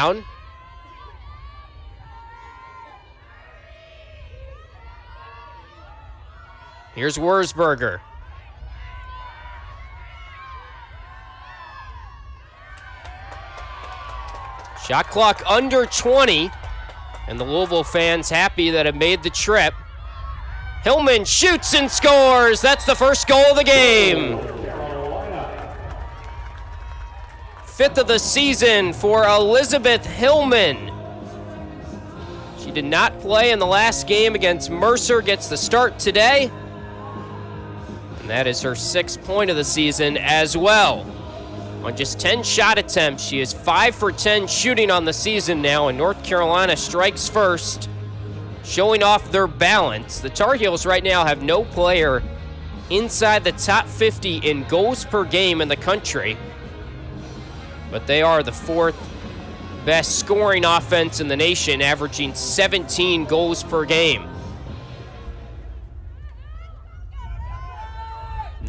down. Here's Wurzburger. Shot clock under 20, and the Louisville fans happy that it made the trip. Hillman shoots and scores. That's the first goal of the game. 5th of the season for Elizabeth Hillman. She did not play in the last game against Mercer, gets the start today. And that is her 6th point of the season as well. On just 10 shot attempts, she is 5 for 10 shooting on the season now, and North Carolina strikes first, showing off their balance. The Tar Heels right now have no player inside the top 50 in goals per game in the country, but they are the 4th best scoring offense in the nation, averaging 17 goals per game.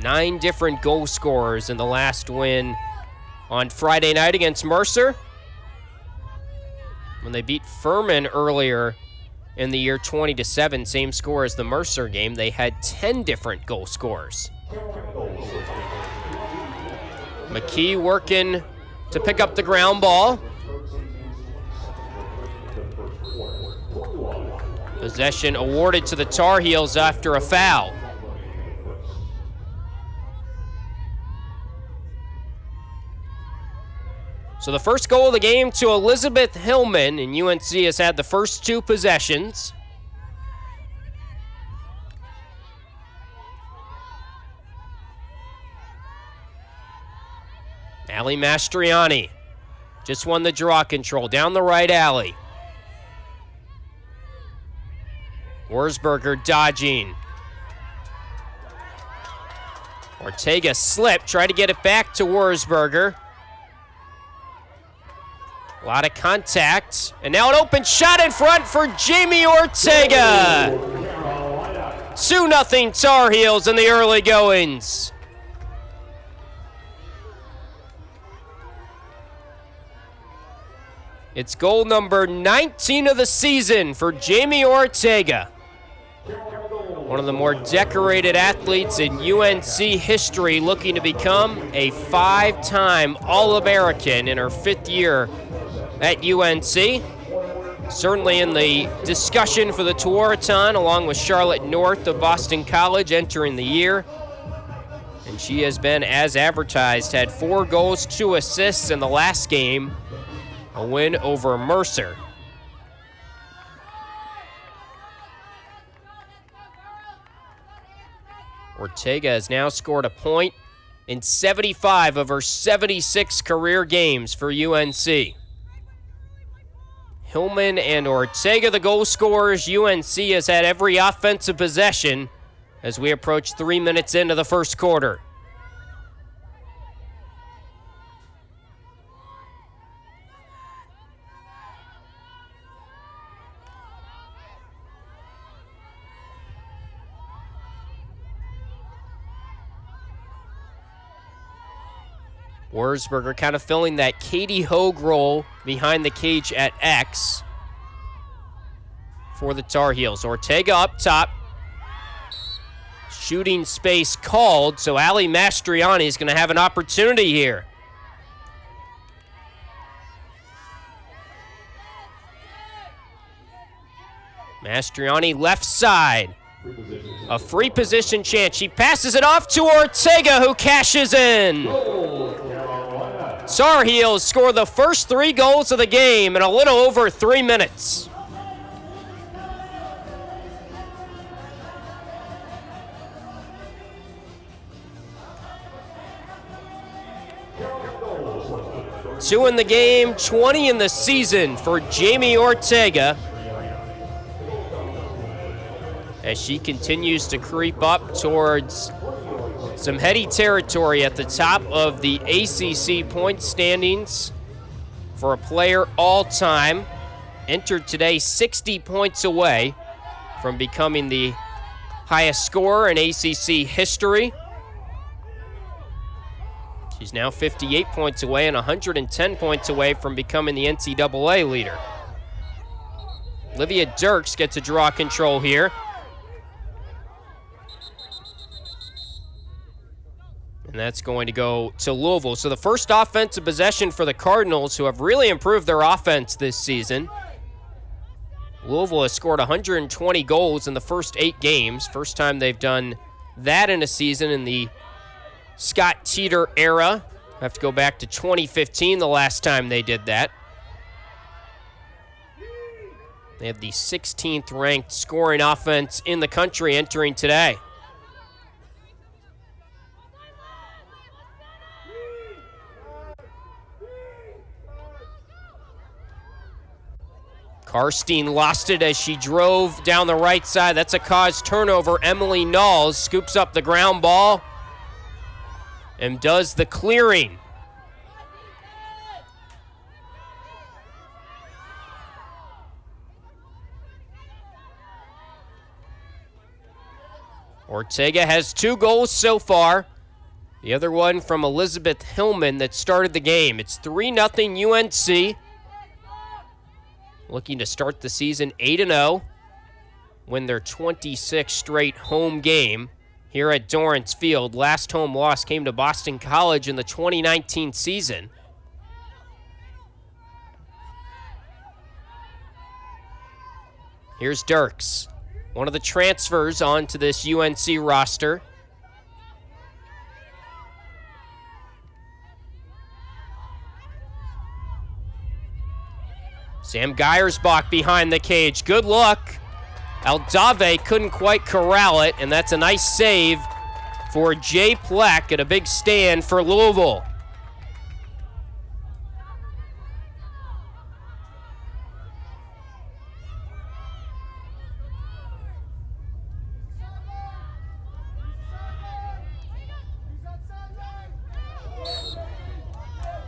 9 different goal scorers in the last win on Friday night against Mercer. When they beat Furman earlier in the year 20-7, same score as the Mercer game, they had 10 different goal scorers. McKee working to pick up the ground ball. Possession awarded to the Tar Heels after a foul. So the first goal of the game to Elizabeth Hillman, and UNC has had the first 2 possessions. Ali Mastriani just won the draw control down the right alley. Wurzburger dodging. Ortega slipped, tried to get it back to Wurzburger. A lot of contact, and now an open shot in front for Jamie Ortega. 2-0 Tar Heels in the early goings. It's goal number 19 of the season for Jamie Ortega. One of the more decorated athletes in UNC history, looking to become a 5-time All-American in her 5th year at UNC. Certainly in the discussion for the Tewaaraton, along with Charlotte North of Boston College entering the year. And she has been, as advertised, had 4 goals, 2 assists in the last game, a win over Mercer. Ortega has now scored a point in 75 of her 76 career games for UNC. Hillman and Ortega, the goal scorers. UNC has had every offensive possession as we approach 3 minutes into the first quarter. Wurzburger kind of filling that Katie Hogue role behind the cage at X for the Tar Heels. Ortega up top. Shooting space called, so Ali Mastriani is going to have an opportunity here. Mastriani left side. A free position chance. She passes it off to Ortega, who cashes in. Tar Heels score the first 3 goals of the game in a little over 3 minutes. Two in the game, 20 in the season for Jamie Ortega, as she continues to creep up towards some heady territory at the top of the ACC point standings for a player all-time. Entered today 60 points away from becoming the highest scorer in ACC history. She's now 58 points away and 110 points away from becoming the NCAA leader. Olivia Dirks gets a draw control here. And that's going to go to Louisville. So the first offensive possession for the Cardinals, who have really improved their offense this season. Louisville has scored 120 goals in the first 8 games. First time they've done that in a season in the Scott Teeter era. I have to go back to 2015, the last time they did that. They have the 16th ranked scoring offense in the country entering today. Karstein lost it as she drove down the right side. That's a cause turnover. Emily Knowles scoops up the ground ball and does the clearing. Ortega has 2 goals so far. The other one from Elizabeth Hillman that started the game. It's 3-0 UNC. Looking to start the season 8-0. Win their 26th straight home game here at Dorrance Field. Last home loss came to Boston College in the 2019 season. Here's Dirks, one of the transfers onto this UNC roster. Sam Geiersbach behind the cage. Good look. Aldave couldn't quite corral it, and that's a nice save for Jay Pleck at a big stand for Louisville.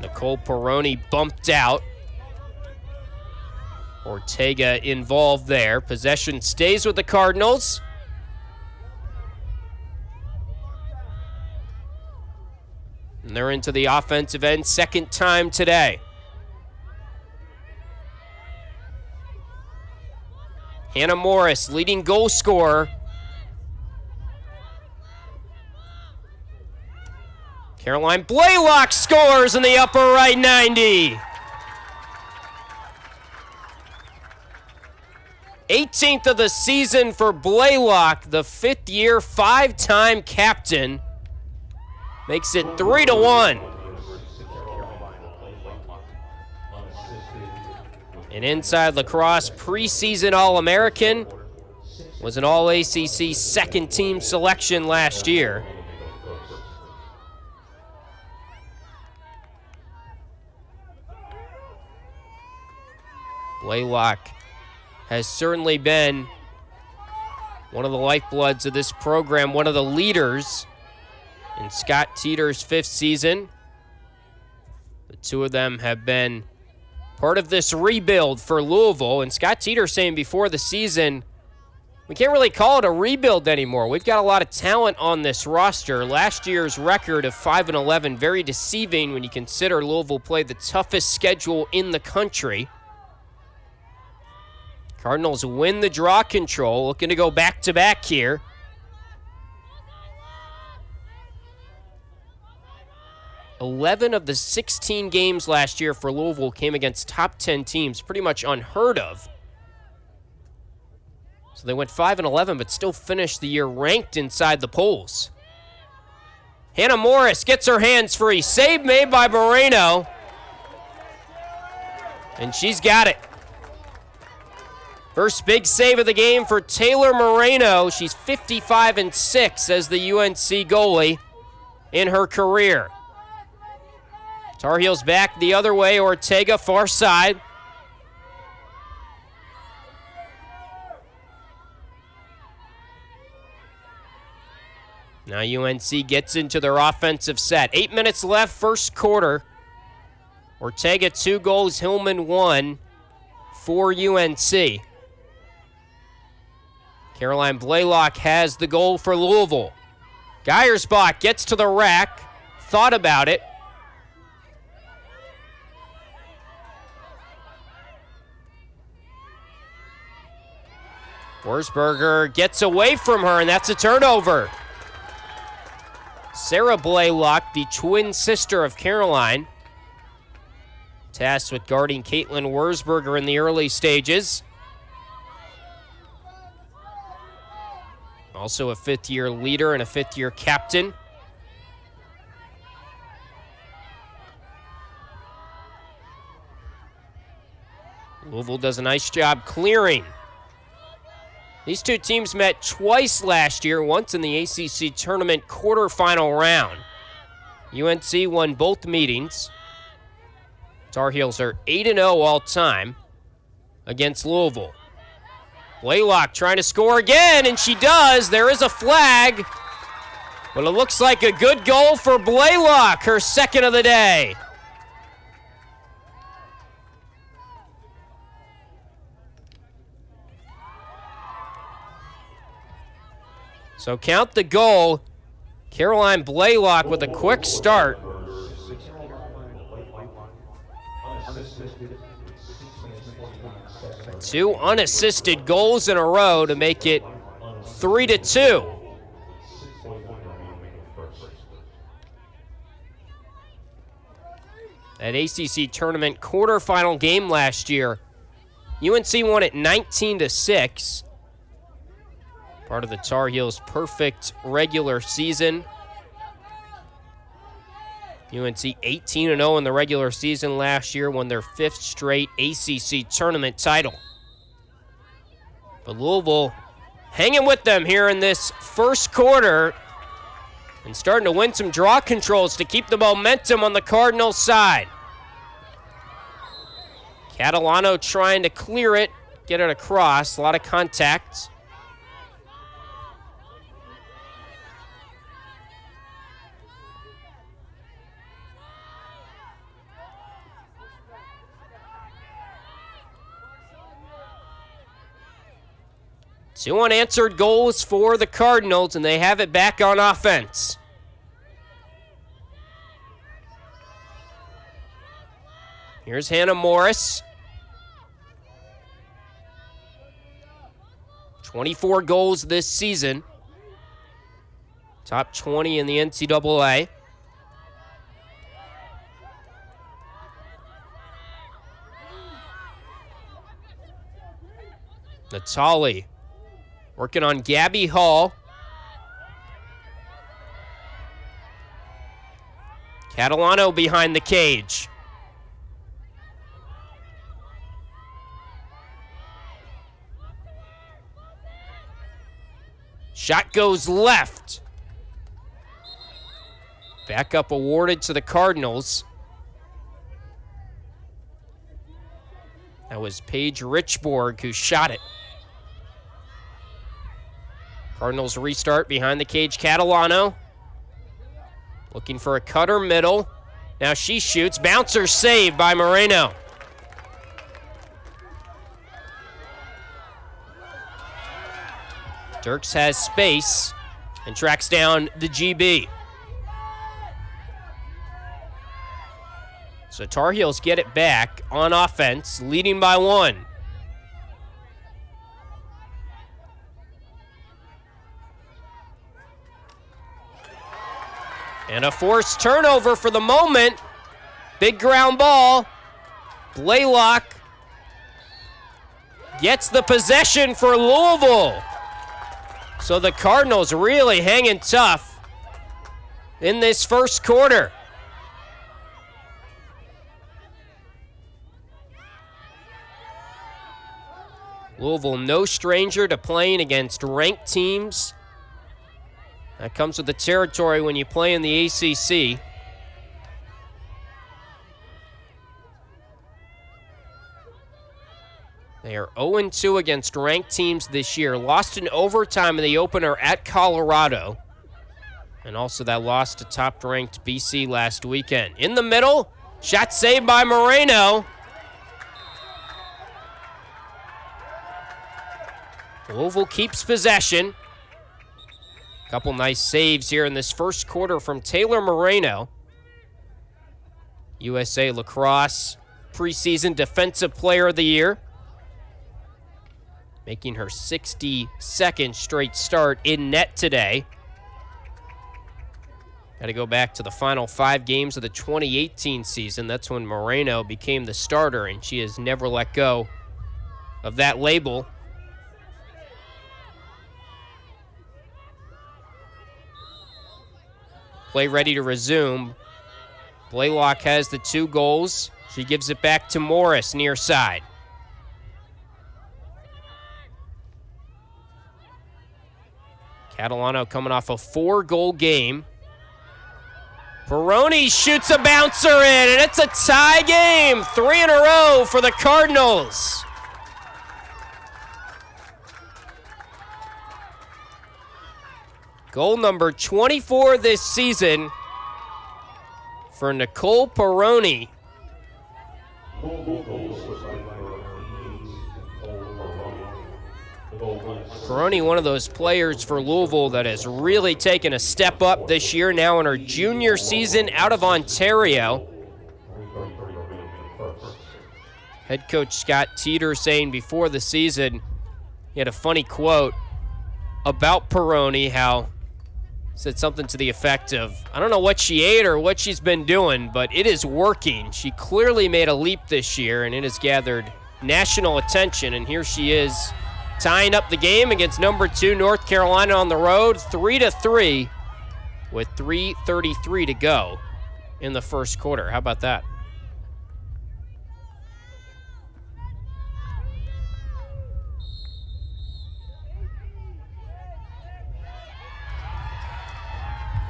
Nicole Peroni bumped out. Ortega involved there. Possession stays with the Cardinals. And they're into the offensive end, second time today. Hannah Morris, leading goal scorer. Caroline Blaylock scores in the upper right 90. 18th of the season for Blaylock, the 5th-year, 5-time captain. Makes it 3-1. An Inside Lacrosse preseason All-American. Was an All-ACC second-team selection last year. Blaylock has certainly been one of the lifebloods of this program, one of the leaders in Scott Teeter's 5th season. The two of them have been part of this rebuild for Louisville, and Scott Teeter saying before the season, we can't really call it a rebuild anymore. We've got a lot of talent on this roster. Last year's record of 5-11, very deceiving when you consider Louisville played the toughest schedule in the country. Cardinals win the draw control, looking to go back-to-back here. Eleven of the 16 games last year for Louisville came against top 10 teams, pretty much unheard of. So they went 5-11, but still finished the year ranked inside the polls. Hannah Morris gets her hands free. Save made by Moreno. And she's got it. First big save of the game for Taylor Moreno. She's 55-6 as the UNC goalie in her career. Tar Heels back the other way. Ortega far side. Now UNC gets into their offensive set. 8 minutes left, first quarter. Ortega 2 goals, Hillman 1 for UNC. Caroline Blaylock has the goal for Louisville. Geiersbach gets to the rack, thought about it, Wurzburger gets away from her, and that's a turnover. Sarah Blaylock, the twin sister of Caroline, tasked with guarding Caitlin Wurzburger in the early stages. Also a fifth-year leader and a fifth-year captain. Louisville does a nice job clearing. These two teams met twice last year, once in the ACC tournament quarterfinal round. UNC won both meetings. Tar Heels are 8-0 all-time against Louisville. Blaylock trying to score again, and she does. There is a flag, but it looks like a good goal for Blaylock, her second of the day. So count the goal. Caroline Blaylock with a quick start. Two unassisted goals in a row to make it 3-2. That ACC tournament quarterfinal game last year, UNC won it 19-6. Part of the Tar Heels' perfect regular season. UNC 18-0 in the regular season last year, won their fifth straight ACC tournament title. But Louisville hanging with them here in this first quarter and starting to win some draw controls to keep the momentum on the Cardinals' side. Catalano trying to clear it, get it across, a lot of contact. Two unanswered goals for the Cardinals, and they have it back on offense. Here's Hannah Morris. 24 goals this season. Top 20 in the NCAA. Natali working on Gabby Hall. Catalano behind the cage. Shot goes left. Backup awarded to the Cardinals. That was Paige Richborg who shot it. Cardinals restart behind the cage. Catalano looking for a cutter middle. Now she shoots. Bouncer saved by Moreno. Dirks has space and tracks down the GB. So Tar Heels get it back on offense, leading by 1. And a forced turnover for the moment. Big ground ball. Blaylock gets the possession for Louisville. So the Cardinals really hanging tough in this first quarter. Louisville no stranger to playing against ranked teams. That comes with the territory when you play in the ACC. They are 0-2 against ranked teams this year. Lost in overtime in the opener at Colorado. And also that loss to top-ranked BC last weekend. In the middle, shot saved by Moreno. Louisville keeps possession. Couple nice saves here in this first quarter from Taylor Moreno. USA Lacrosse preseason Defensive Player of the Year. making her 62nd straight start in net today. Got to go back to the final 5 games of the 2018 season. That's when Moreno became the starter, and she has never let go of that label. Play ready to resume. Blaylock has the 2 goals. She gives it back to Morris near side. Catalano coming off a 4-goal game. Peroni shoots a bouncer in, and it's a tie game. 3 in a row for the Cardinals. Goal number 24 this season for Nicole Peroni. Peroni, one of those players for Louisville that has really taken a step up this year, now in her junior season out of Ontario. Head coach Scott Teeter saying before the season, he had a funny quote about Peroni, how said something to the effect of, I don't know what she ate or what she's been doing, but it is working. She clearly made a leap this year, and it has gathered national attention, and here she is tying up the game against number 2 North Carolina on the road, 3-3, with 3:33 to go in the first quarter. How about that?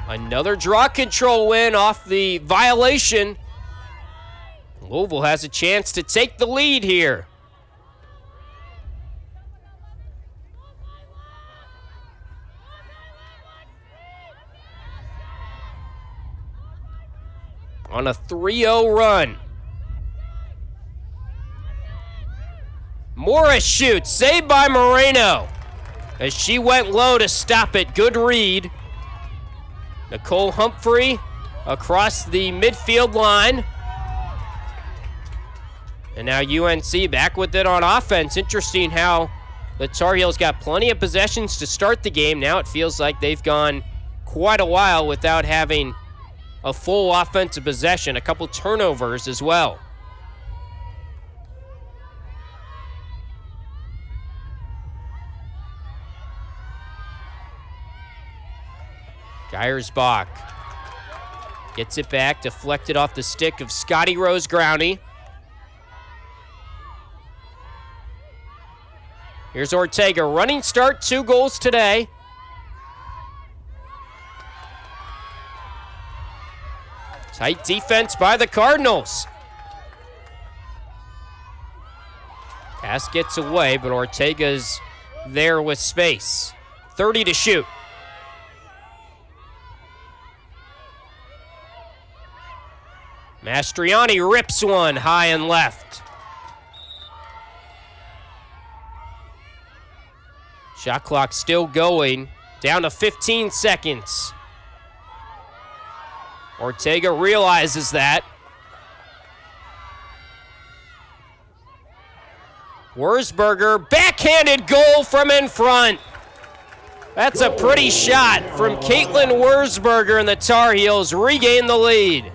Another draw control win off the violation. Louisville has a chance to take the lead here. On a 3-0 run. Morris shoots, saved by Moreno as she went low to stop it. Good read. Nicole Humphrey across the midfield line. And now UNC back with it on offense. Interesting how the Tar Heels got plenty of possessions to start the game. Now it feels like they've gone quite a while without having a full offensive possession. A couple turnovers as well. Geiersbach gets it back, deflected off the stick of Scotty Rose Growney. Here's Ortega, running start, 2 goals today. Tight defense by the Cardinals. Pass gets away, but Ortega's there with space. 30 to shoot. Mastriani rips one high and left. Shot clock still going, down to 15 seconds. Ortega realizes that. Wurzberger, backhanded goal from in front. That's a pretty shot from Caitlin Wurzberger, and the Tar Heels regain the lead.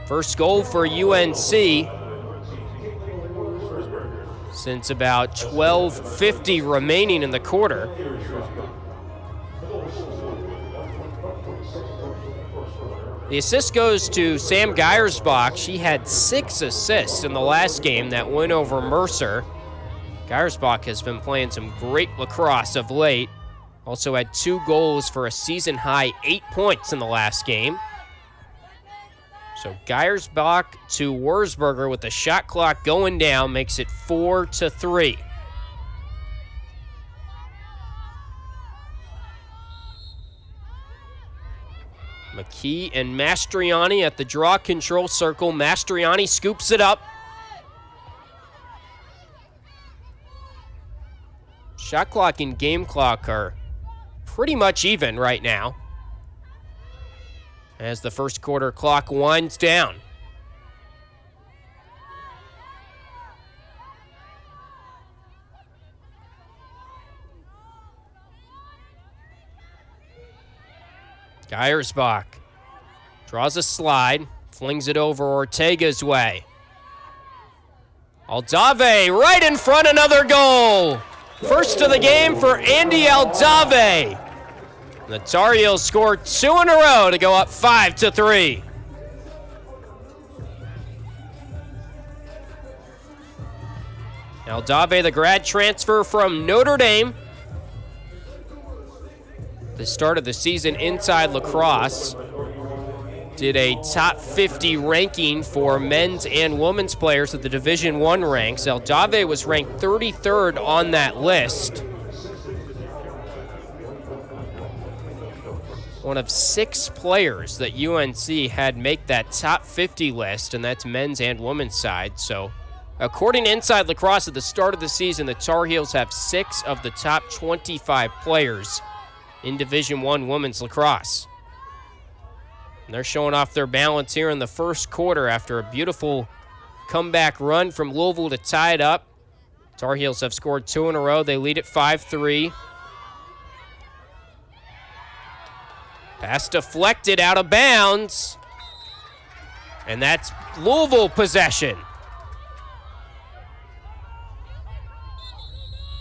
First goal for UNC since about 12:50 remaining in the quarter. The assist goes to Sam Geiersbach. She had 6 assists in the last game, that win over Mercer. Geiersbach has been playing some great lacrosse of late. Also had 2 goals for a season-high 8 points in the last game. So Geiersbach to Wurzberger with the shot clock going down makes it 4-3. McKee and Mastriani at the draw control circle. Mastriani scoops it up. Shot clock and game clock are pretty much even right now as the first quarter clock winds down. Geiersbach draws a slide, flings it over Ortega's way. Aldave right in front, another goal. First of the game for Andy Aldave. The Tar Heels scored 2 in a row to go up 5-3. Aldave, the grad transfer from Notre Dame. The start of the season inside Lacrosse. Did a top 50 ranking for men's and women's players at the Division I ranks. Aldave was ranked 33rd on that list. One of 6 players that UNC had make that top 50 list, and that's men's and women's side. So, according to Inside Lacrosse, at the start of the season, the Tar Heels have 6 of the top 25 players in Division I women's lacrosse. And they're showing off their balance here in the first quarter after a beautiful comeback run from Louisville to tie it up. Tar Heels have scored 2 in a row. They lead at 5-3. Pass deflected out of bounds. And that's Louisville possession.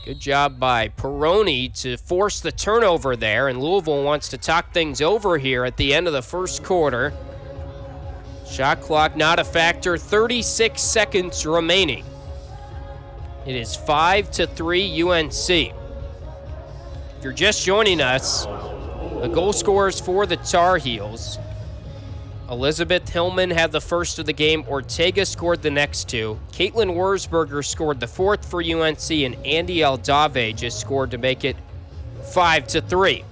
Good job by Peroni to force the turnover there, and Louisville wants to talk things over here at the end of the first quarter. Shot clock not a factor, 36 seconds remaining. It is 5-3 UNC. If you're just joining us, the goal scorers for the Tar Heels: Elizabeth Hillman had the first of the game. Ortega scored the next 2. Caitlin Wurzberger scored the 4th for UNC, and Andy Aldave just scored to make it 5-3.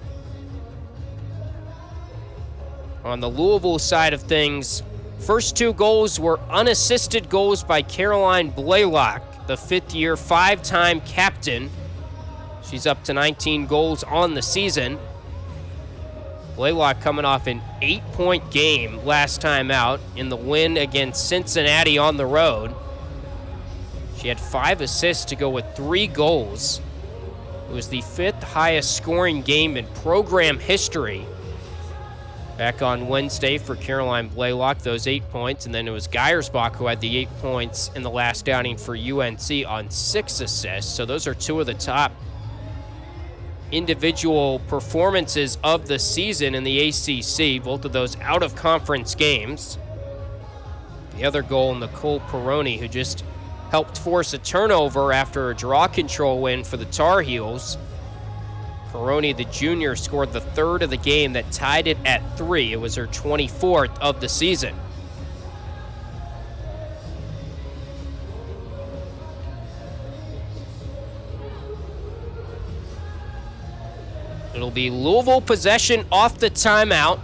On the Louisville side of things, first 2 goals were unassisted goals by Caroline Blaylock, the 5th-year 5-time captain. She's up to 19 goals on the season. Blaylock coming off an 8-point game last time out in the win against Cincinnati on the road. She had 5 assists to go with 3 goals. It was the 5th highest scoring game in program history. Back on Wednesday for Caroline Blaylock, those 8 points, and then it was Geiersbach who had the 8 points in the last outing for UNC on 6 assists. So those are 2 of the top individual performances of the season in the ACC, both of those out-of-conference games. The other goal, Nicole Peroni, who just helped force a turnover after a draw control win for the Tar Heels. Peroni, the junior, scored the 3rd of the game that tied it at 3. It was her 24th of the season. It'll be Louisville possession off the timeout.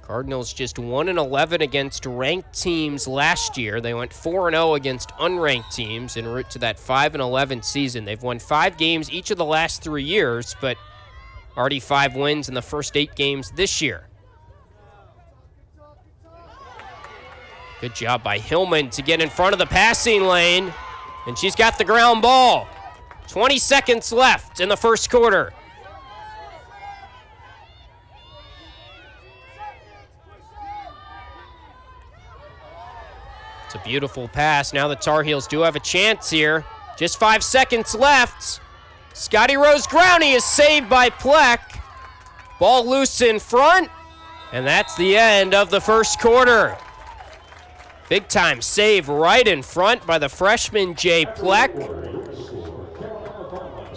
Cardinals just 1-11 against ranked teams last year. They went 4-0 against unranked teams en route to that 5-11 season. They've won 5 games each of the last 3 years, but already 5 wins in the first 8 games this year. Good job by Hillman to get in front of the passing lane, and she's got the ground ball. 20 seconds left in the first quarter. It's a beautiful pass. Now the Tar Heels do have a chance here. Just 5 seconds left. Scotty Rose Growney is saved by Pleck. Ball loose in front, and that's the end of the first quarter. Big time save right in front by the freshman Jay Pleck.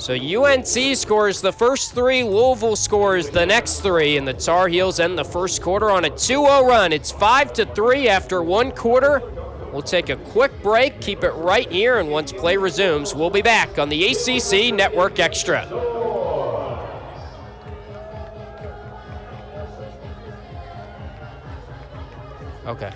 So UNC scores the first 3, Louisville scores the next 3, and the Tar Heels end the first quarter on a 2-0 run. It's 5-3 after 1 quarter. We'll take a quick break, keep it right here, and once play resumes, we'll be back on the ACC Network Extra. Okay.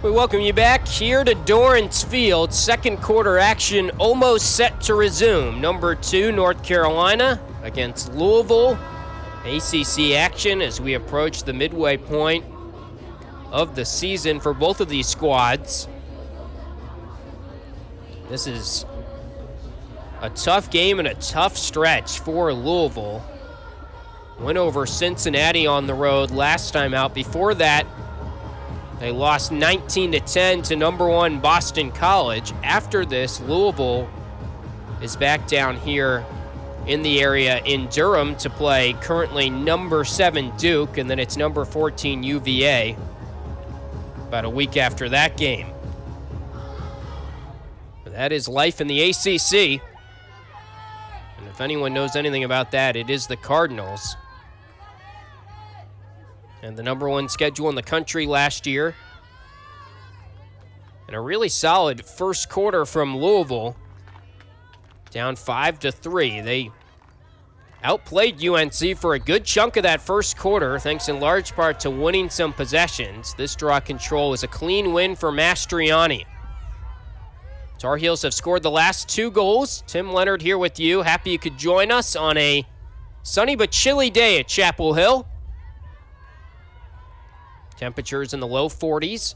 We welcome you back here to Dorrance Field. Second quarter action almost set to resume. Number 2, North Carolina against Louisville. ACC action as we approach the midway point of the season for both of these squads. This is a tough game and a tough stretch for Louisville. Went over Cincinnati on the road last time out. Before that, they lost 19-10 to number 1 Boston College. After this, Louisville is back down here in the area in Durham to play currently number 7 Duke, and then it's number 14 UVA about a week after that game. But that is life in the ACC. And if anyone knows anything about that, it is the Cardinals. And the number 1 schedule in the country last year. And a really solid first quarter from Louisville. Down 5-3. They outplayed UNC for a good chunk of that first quarter, thanks in large part to winning some possessions. This draw control is a clean win for Mastriani. Tar Heels have scored the last 2 goals. Tim Leonard here with you. Happy you could join us on a sunny but chilly day at Chapel Hill. Temperatures in the low 40s.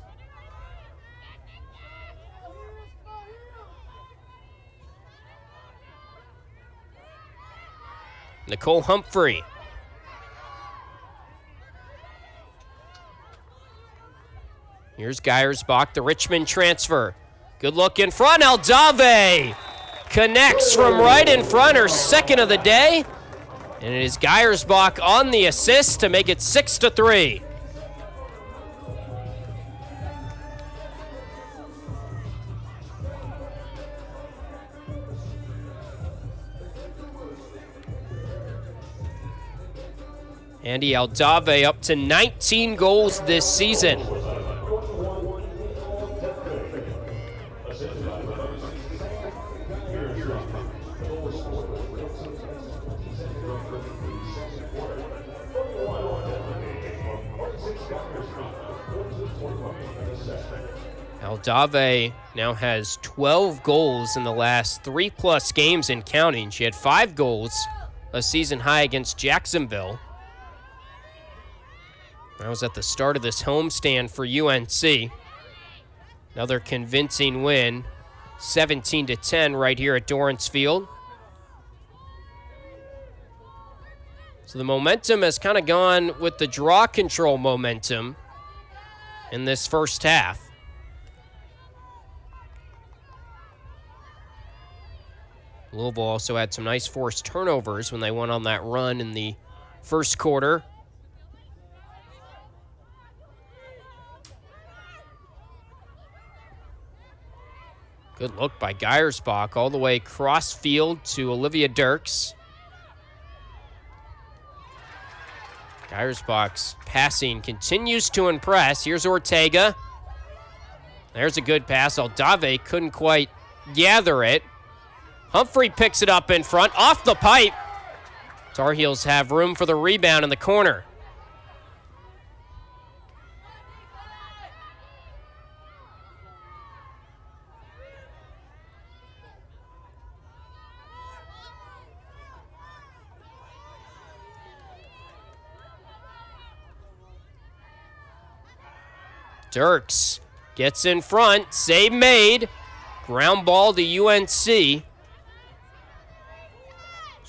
Nicole Humphrey. Here's Geiersbach, the Richmond transfer. Good look in front. Aldave connects from right in front, her second of the day. And it is Geiersbach on the assist to make it 6-3. Andy Aldave up to 19 goals this season. Aldave now has 12 goals in the last 3+ games and counting. She had 5 goals, a season high against Jacksonville. That was at the start of this homestand for UNC. Another convincing win, 17-10 right here at Dorrance Field. So the momentum has kind of gone with the draw control momentum in this first half. Louisville also had some nice forced turnovers when they went on that run in the first quarter. Good look by Geiersbach all the way cross field to Olivia Dirks. Geiersbach's passing continues to impress. Here's Ortega. There's a good pass. Aldave couldn't quite gather it. Humphrey picks it up in front, off the pipe. Tar Heels have room for the rebound in the corner. Dirks gets in front, save made. Ground ball to UNC.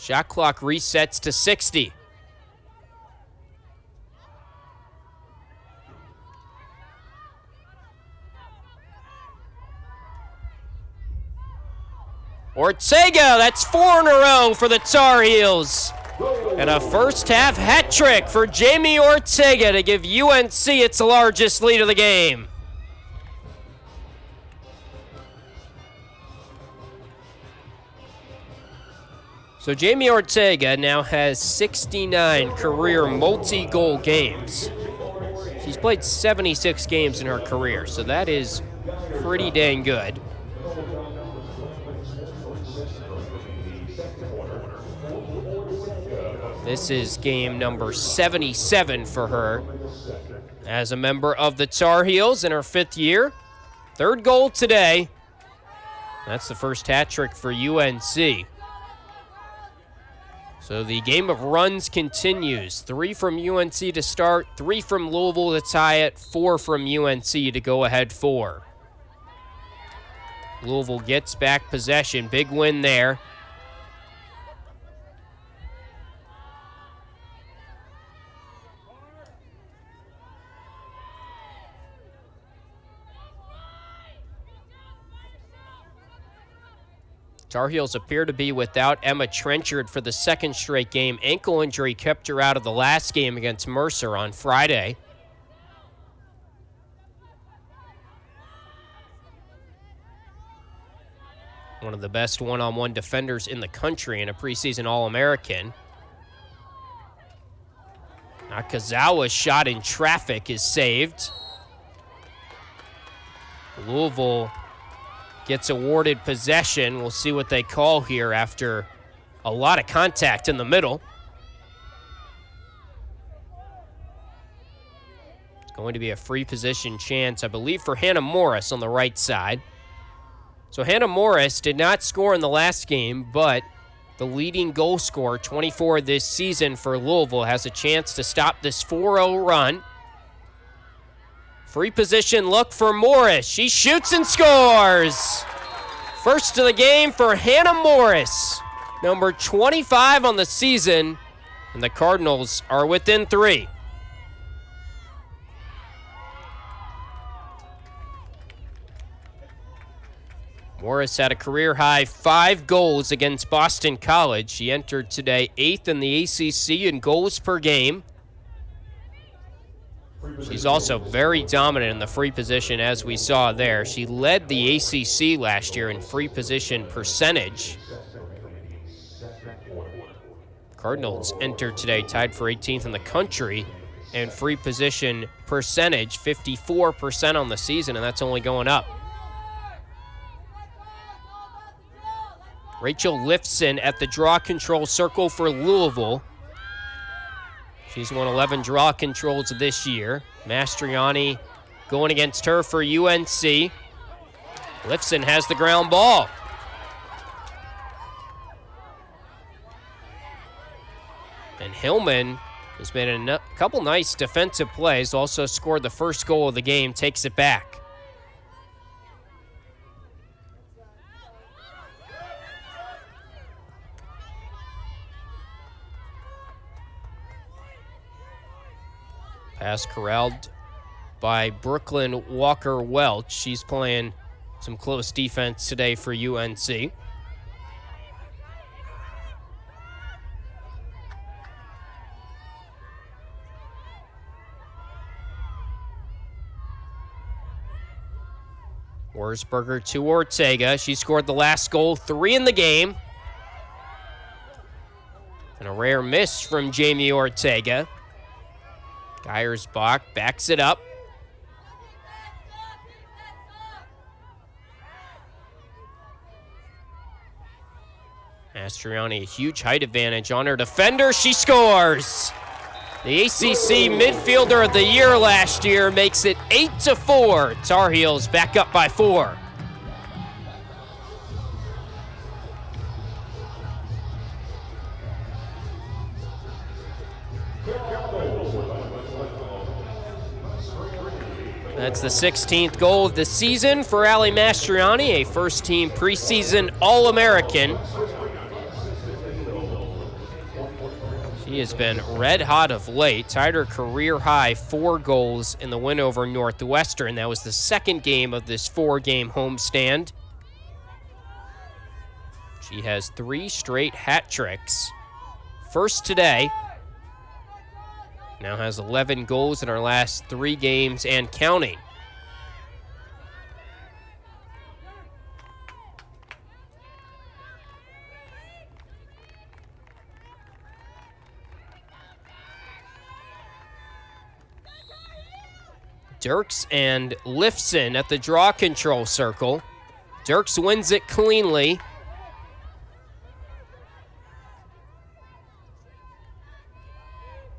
Shot clock resets to 60. Ortega, that's 4 in a row for the Tar Heels. And a first half hat trick for Jamie Ortega to give UNC its largest lead of the game. So Jamie Ortega now has 69 career multi-goal games. She's played 76 games in her career, so that is pretty dang good. This is game number 77 for her as a member of the Tar Heels in her 5th year. 3rd goal today. That's the first hat trick for UNC. So the game of runs continues. 3 from UNC to start, 3 from Louisville to tie it, 4 from UNC to go ahead 4. Louisville gets back possession. Big win there. Tar Heels appear to be without Emma Trenchard for the 2nd straight game. Ankle injury kept her out of the last game against Mercer on Friday. One of the best one-on-one defenders in the country and a preseason All-American. Nakazawa's shot in traffic is saved. Louisville gets awarded possession. We'll see what they call here after a lot of contact in the middle. It's going to be a free position chance, I believe, for Hannah Morris on the right side. So Hannah Morris did not score in the last game, but the leading goal scorer, 24 this season for Louisville, has a chance to stop this 4-0 run. Free position look for Morris. She shoots and scores. First of the game for Hannah Morris, number 25 on the season, and the Cardinals are within 3. Morris had a career-high 5 goals against Boston College. She entered today 8th in the ACC in goals per game. She's also very dominant in the free position, as we saw there. She led the ACC last year in free position percentage. Cardinals entered today tied for 18th in the country in free position percentage, 54% on the season, and that's only going up. Rachel Lifson at the draw control circle for Louisville. She's won 11 draw controls this year. Mastriani going against her for UNC. Lifson has the ground ball. And Hillman has made a couple nice defensive plays, also scored the first goal of the game, takes it back. Pass corralled by Brooklyn Walker-Welch. She's playing some close defense today for UNC. Wurzberger to Ortega. She scored the last goal, 3 in the game. And a rare miss from Jamie Ortega. Geyersbach backs it up. Mastriani, a huge height advantage on her defender. She scores! The ACC Midfielder of the Year last year makes it 8-4. Tar Heels back up by 4. That's the 16th goal of the season for Allie Mastriani, a first-team preseason All-American. She has been red hot of late, tied her career-high 4 goals in the win over Northwestern. That was the second game of this 4-game homestand. She has 3 straight hat tricks. First today. Now has 11 goals in her last 3 games and counting. Dirks and Lifson at the draw control circle. Dirks wins it cleanly.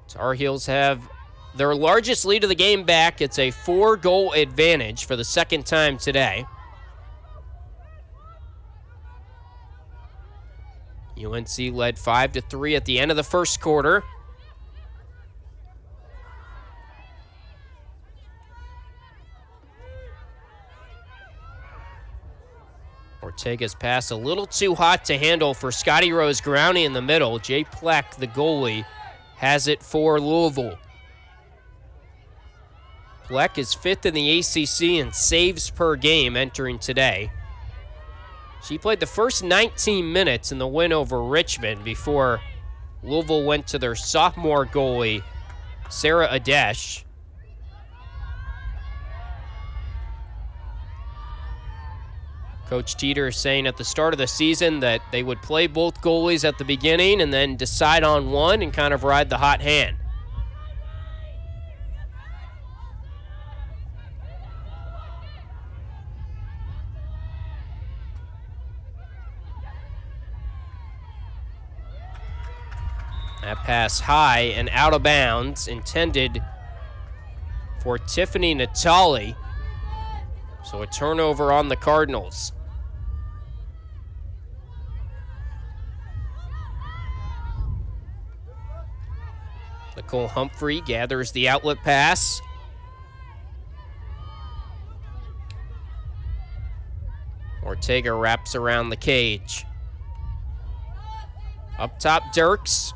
Tar Heels have their largest lead of the game back. It's a 4-goal advantage for the second time today. UNC led 5-3 at the end of the first quarter. Ortega's pass a little too hot to handle for Scotty Rose Growney in the middle. Jay Pleck, the goalie, has it for Louisville. Pleck is 5th in the ACC in saves per game entering today. She played the first 19 minutes in the win over Richmond before Louisville went to their sophomore goalie, Sarah Adesh. Coach Teeter saying at the start of the season that they would play both goalies at the beginning and then decide on one and kind of ride the hot hand. That pass high and out of bounds, intended for Tiffany Natali. So a turnover on the Cardinals. Nicole Humphrey gathers the outlet pass. Ortega wraps around the cage. Up top, Dirks.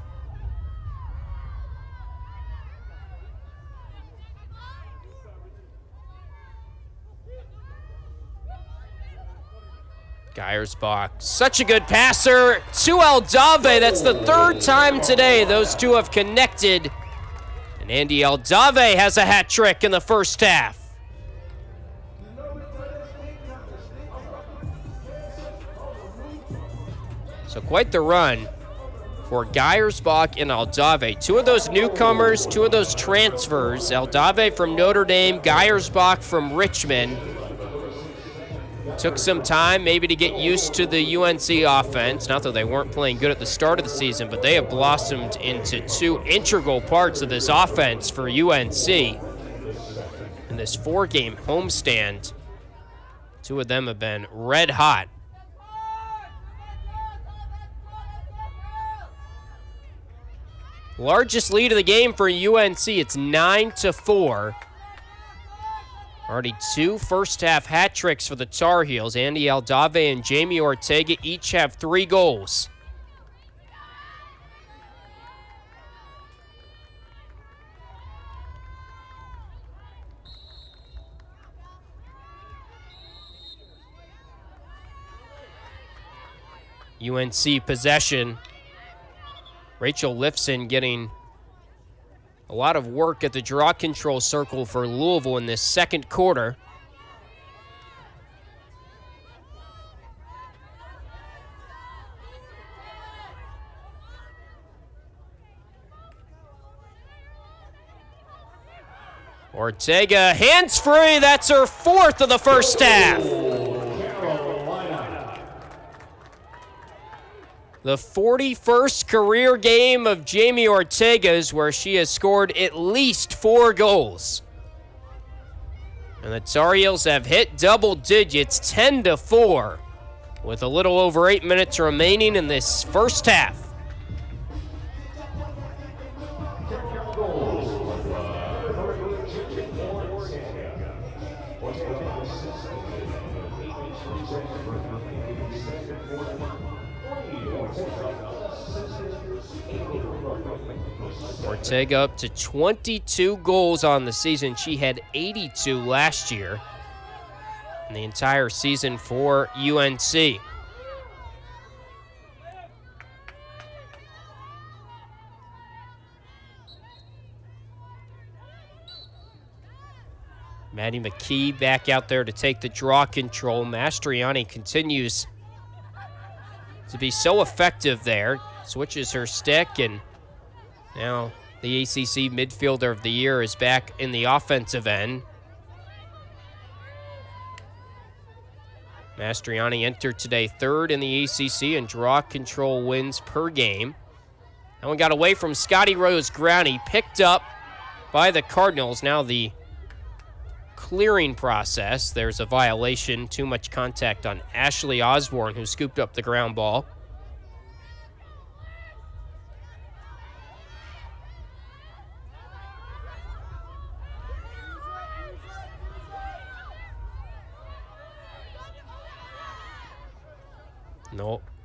Geiersbach, such a good passer to Aldave. That's the 3rd time today those two have connected. And Andy Aldave has a hat trick in the first half. So quite the run for Geiersbach and Aldave. 2 of those newcomers, 2 of those transfers. Aldave from Notre Dame, Geiersbach from Richmond. Took some time maybe to get used to the UNC offense. Not that they weren't playing good at the start of the season, but they have blossomed into 2 integral parts of this offense for UNC. In this 4-game homestand, 2 of them have been red hot. Largest lead of the game for UNC, it's 9-4. Already 2 first-half hat tricks for the Tar Heels. Andy Aldave and Jamie Ortega each have 3 goals. UNC possession. Rachel Lifson getting a lot of work at the draw control circle for Louisville in this second quarter. Ortega, hands free. That's her 4th of the first half. The 41st career game of Jamie Ortega's where she has scored at least 4 goals. And the Tar Heels have hit double digits, 10-4, with a little over 8 minutes remaining in this first half. Ortega up to 22 goals on the season. She had 82 last year in the entire season for UNC. Maddie McKee back out there to take the draw control. Mastriani continues to be so effective there. Switches her stick, and now the ACC Midfielder of the Year is back in the offensive end. Mastriani entered today 3rd in the ACC in draw control wins per game. That one got away from Scotty Rose Growney, picked up by the Cardinals. Now the clearing process. There's a violation, too much contact on Ashley Osborne, who scooped up the ground ball.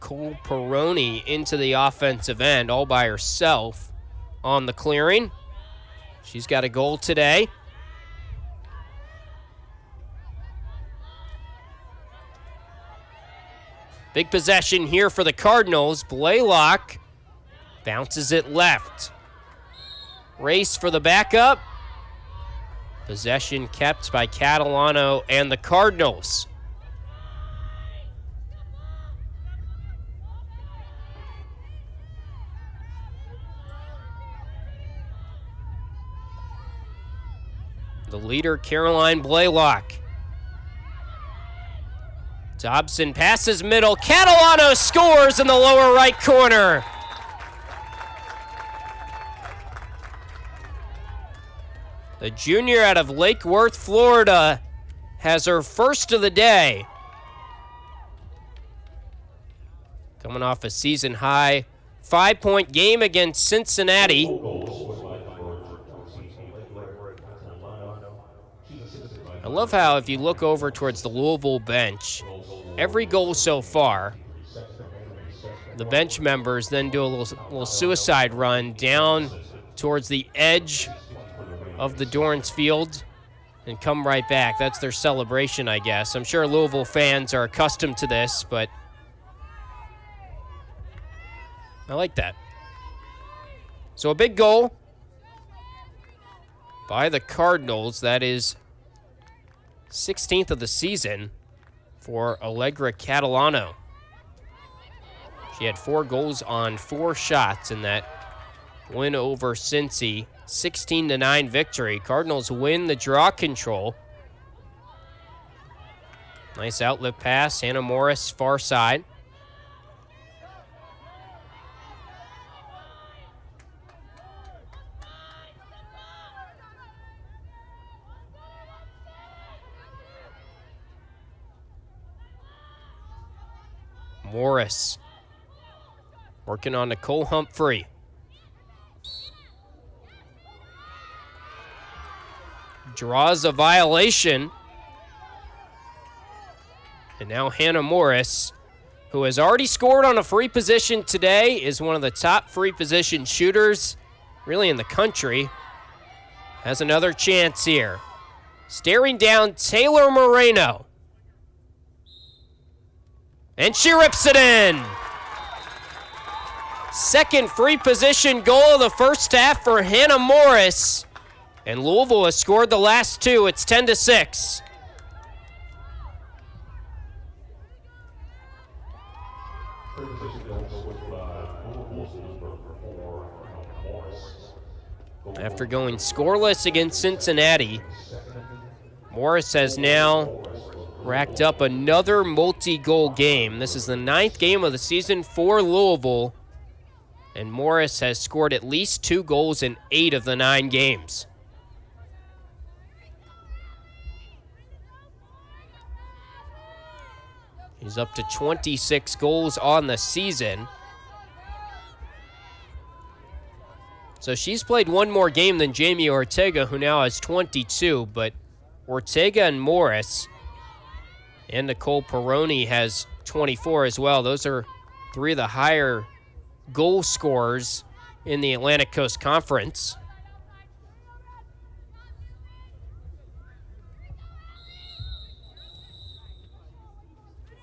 Cole Peroni into the offensive end all by herself on the clearing. She's got a goal today. Big possession here for the Cardinals. Blaylock bounces it left. Race for the backup. Possession kept by Catalano and the Cardinals. The leader, Caroline Blaylock. Dobson passes middle. Catalano scores in the lower right corner. The junior out of Lake Worth, Florida, has her first of the day. Coming off a season high 5-point game against Cincinnati. I love how if you look over towards the Louisville bench, every goal so far, the bench members then do a little suicide run down towards the edge of the Dorrance field and come right back. That's their celebration, I guess. I'm sure Louisville fans are accustomed to this, but I like that. So a big goal by the Cardinals. That is 16th of the season for Allegra Catalano. She had 4 goals on 4 shots in that win over Cincy. 16-9 victory. Cardinals win the draw control. Nice outlet pass. Hannah Morris, far side. Morris working on Nicole Humphrey. Draws a violation. And now Hannah Morris, who has already scored on a free position today, is one of the top free position shooters really in the country, has another chance here. Staring down Taylor Moreno. And she rips it in. Second free position goal of the first half for Hannah Morris. And Louisville has scored the last 2. It's 10-6. After going scoreless against Cincinnati, Morris has now racked up another multi-goal game. This is the 9th game of the season for Louisville, and Morris has scored at least 2 goals in 8 of the 9 games. He's up to 26 goals on the season. So she's played 1 more game than Jamie Ortega, who now has 22, but Ortega and Morris and Nicole Peroni has 24 as well. Those are 3 of the higher goal scorers in the Atlantic Coast Conference.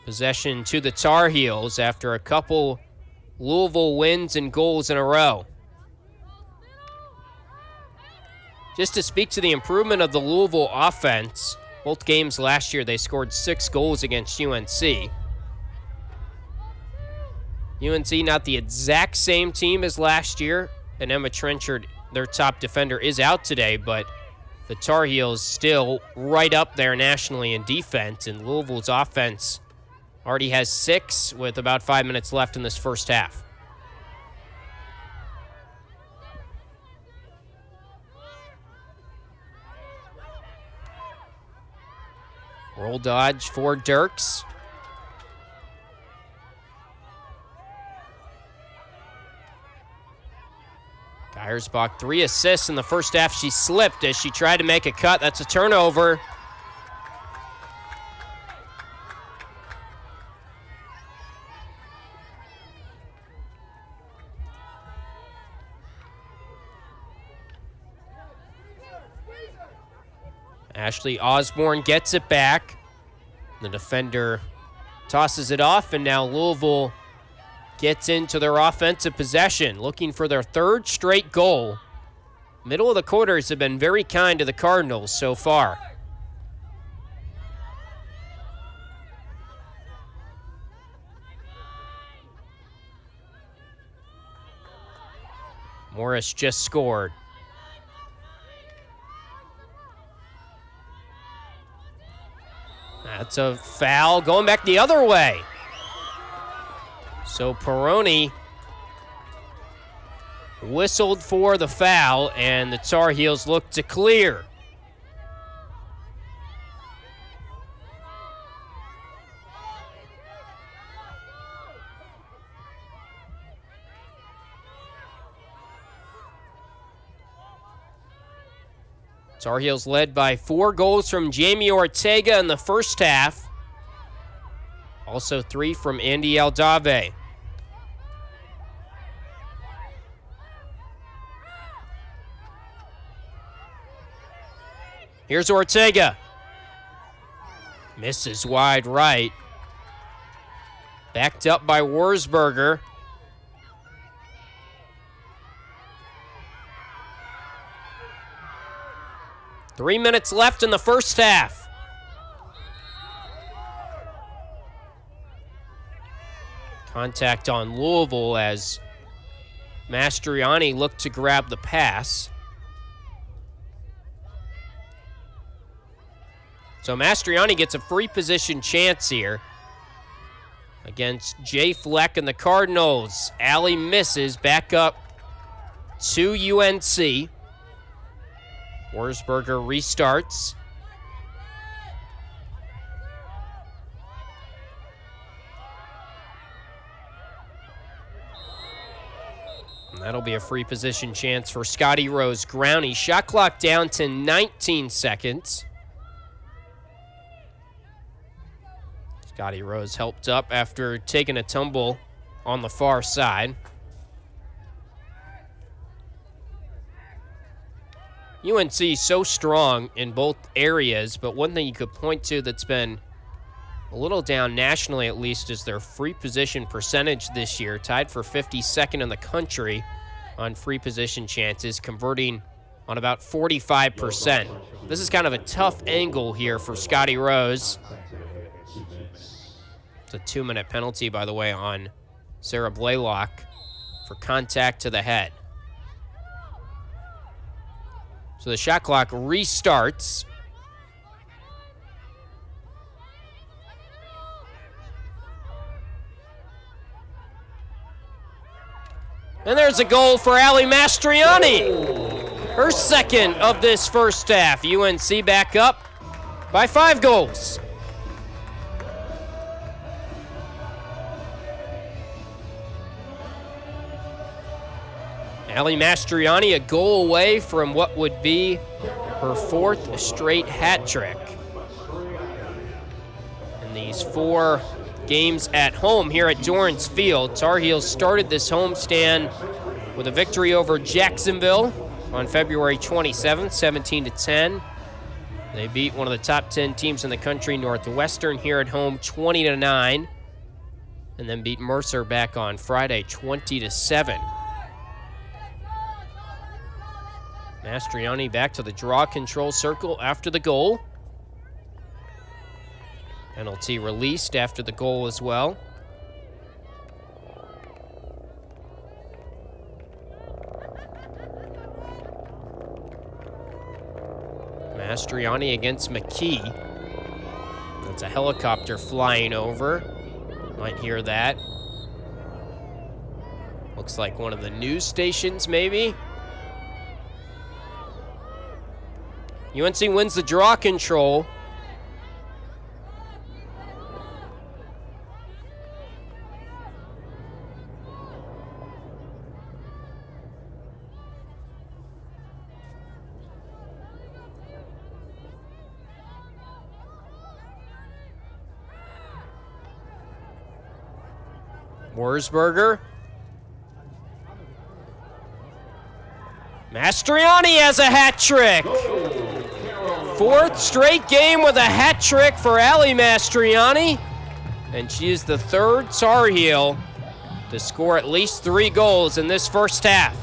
Possession to the Tar Heels after a couple Louisville wins and goals in a row. Just to speak to the improvement of the Louisville offense, both games last year they scored 6 goals against UNC. UNC not the exact same team as last year, and Emma Trenchard, their top defender, is out today, but the Tar Heels still right up there nationally in defense, and Louisville's offense already has 6 with about 5 minutes left in this first half. Roll dodge for Dirks. Geiersbach, 3 assists in the first half. She slipped as she tried to make a cut. That's a turnover. Ashley Osborne gets it back. The defender tosses it off, and now Louisville gets into their offensive possession, looking for their 3rd straight goal. Middle of the quarters have been very kind to the Cardinals so far. Morris just scored. That's a foul going back the other way. So Peroni whistled for the foul, and the Tar Heels look to clear. Tar Heels led by 4 goals from Jamie Ortega in the first half. Also 3 from Andy Aldave. Here's Ortega. Misses wide right. Backed up by Wurzberger. Three minutes left in the first half. Contact on Louisville as Mastriani looked to grab the pass. So Mastriani gets a free position chance here against Jay Fleck and the Cardinals. Allie misses, back up to UNC. Wurzberger restarts. And that'll be a free position chance for Scotty Rose Growney. Shot clock down to 19 seconds. Scotty Rose helped up after taking a tumble on the far side. UNC so strong in both areas, but one thing you could point to that's been a little down nationally at least is their free position percentage this year, tied for 52nd in the country on free position chances, converting on about 45%. This is kind of a tough angle here for Scotty Rose. It's a 2-minute penalty, by the way, on Sarah Blaylock for contact to the head. So the shot clock restarts. And there's a goal for Ali Mastriani. Her second of this first half. UNC back up by 5 goals. Ali Mastriani a goal away from what would be her 4th straight hat trick. In these 4 games at home here at Dorrance Field, Tar Heels started this homestand with a victory over Jacksonville on February 27th, 17-10. They beat one of the top 10 teams in the country, Northwestern, here at home 20-9, and then beat Mercer back on Friday 20-7. Mastriani back to the draw control circle after the goal. Penalty released after the goal as well. Mastriani against McKee. That's a helicopter flying over. Might hear that. Looks like one of the news stations, maybe. UNC wins the draw control. Wurzburger. Mastriani has a hat trick. 4th straight game with a hat trick for Ali Mastriani. And she is the 3rd Tar Heel to score at least 3 goals in this first half.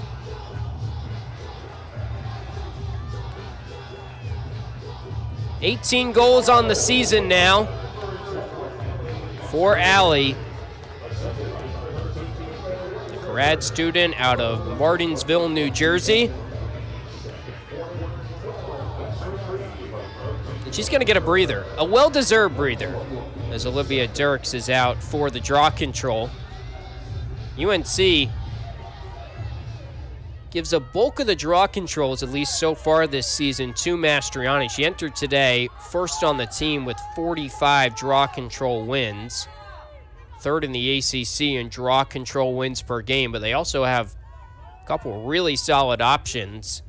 $18 goals on the season now for Ali. Grad student out of Martinsville, New Jersey. And she's going to get a breather, a well-deserved breather, as Olivia Dirks is out for the draw control. UNC gives a bulk of the draw controls, at least so far this season, to Mastriani. She entered today first on the team with 45 draw control wins. 3rd in the ACC in draw control wins per game, but they also have a couple really solid options.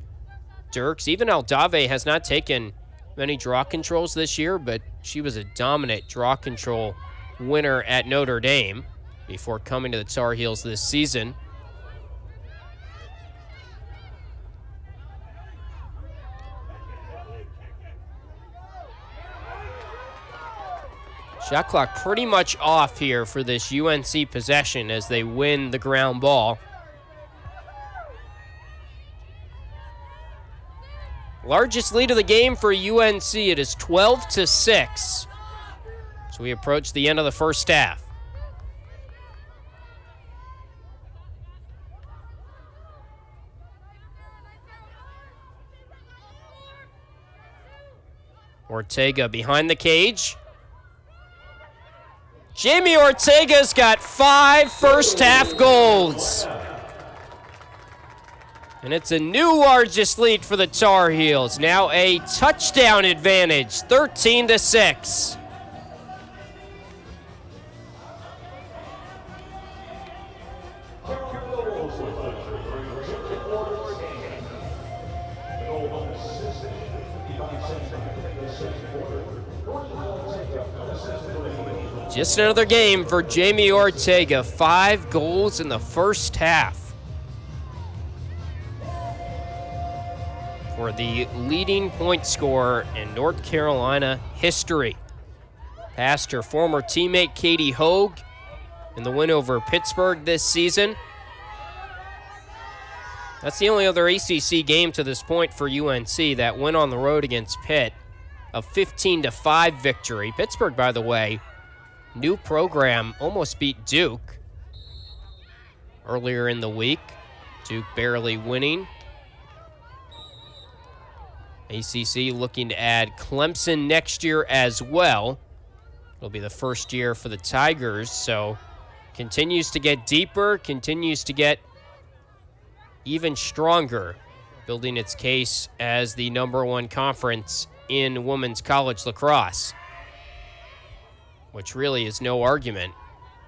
Dirks, even Aldave has not taken many draw controls this year, but she was a dominant draw control winner at Notre Dame before coming to the Tar Heels this season. Shot clock pretty much off here for this UNC possession as they win the ground ball. Largest lead of the game for UNC. It is 12-6. So we approach the end of the first half. Ortega behind the cage. Jamie Ortega's got 5 first-half goals. And it's a new largest lead for the Tar Heels. Now a touchdown advantage, 13-6. Just another game for Jamie Ortega. 5 goals in the first half. For the leading point scorer in North Carolina history. Past her former teammate Katie Hogue in the win over Pittsburgh this season. That's the only other ACC game to this point for UNC, that win on the road against Pitt. A 15-5 victory. Pittsburgh, by the way, new program, almost beat Duke earlier in the week. Duke barely winning. ACC looking to add Clemson next year as well. It'll be the first year for the Tigers, so continues to get deeper, continues to get even stronger, building its case as the #1 conference in women's college lacrosse, which really is no argument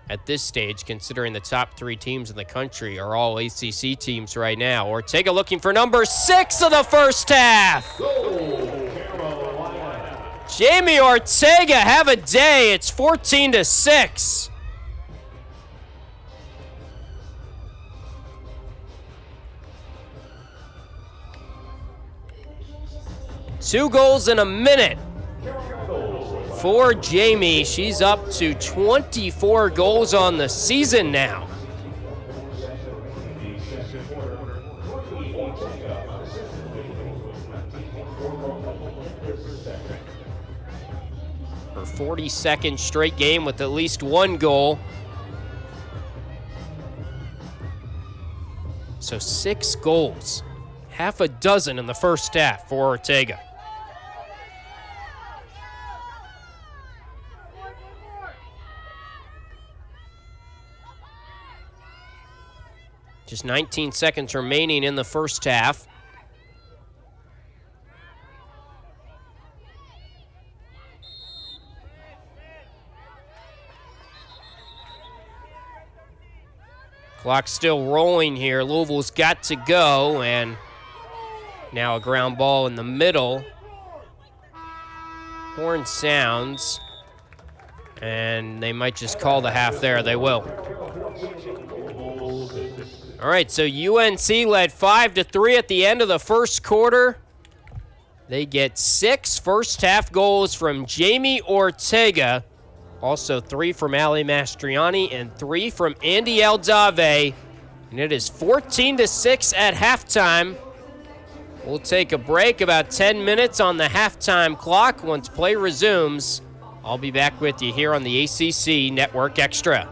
at this stage, considering the top 3 teams in the country are all ACC teams right now. Ortega looking for number 6 of the first half. Jamie Ortega, have a day. It's 14-6. Two goals in a minute for Jamie. She's up to 24 goals on the season now. Her 42nd straight game with at least 1 goal. So 6 goals, half a dozen in the first half for Ortega. Just 19 seconds remaining in the first half. Clock still rolling here. Louisville's got to go, and now a ground ball in the middle. Horn sounds, and they might just call the half there. They will. All right, so UNC led 5-3 at the end of the first quarter. They get 6 first-half goals from Jamie Ortega. Also 3 from Ali Mastriani and 3 from Andy Aldave. And it is 14-6 at halftime. We'll take a break, about 10 minutes on the halftime clock. Once play resumes, I'll be back with you here on the ACC Network Extra.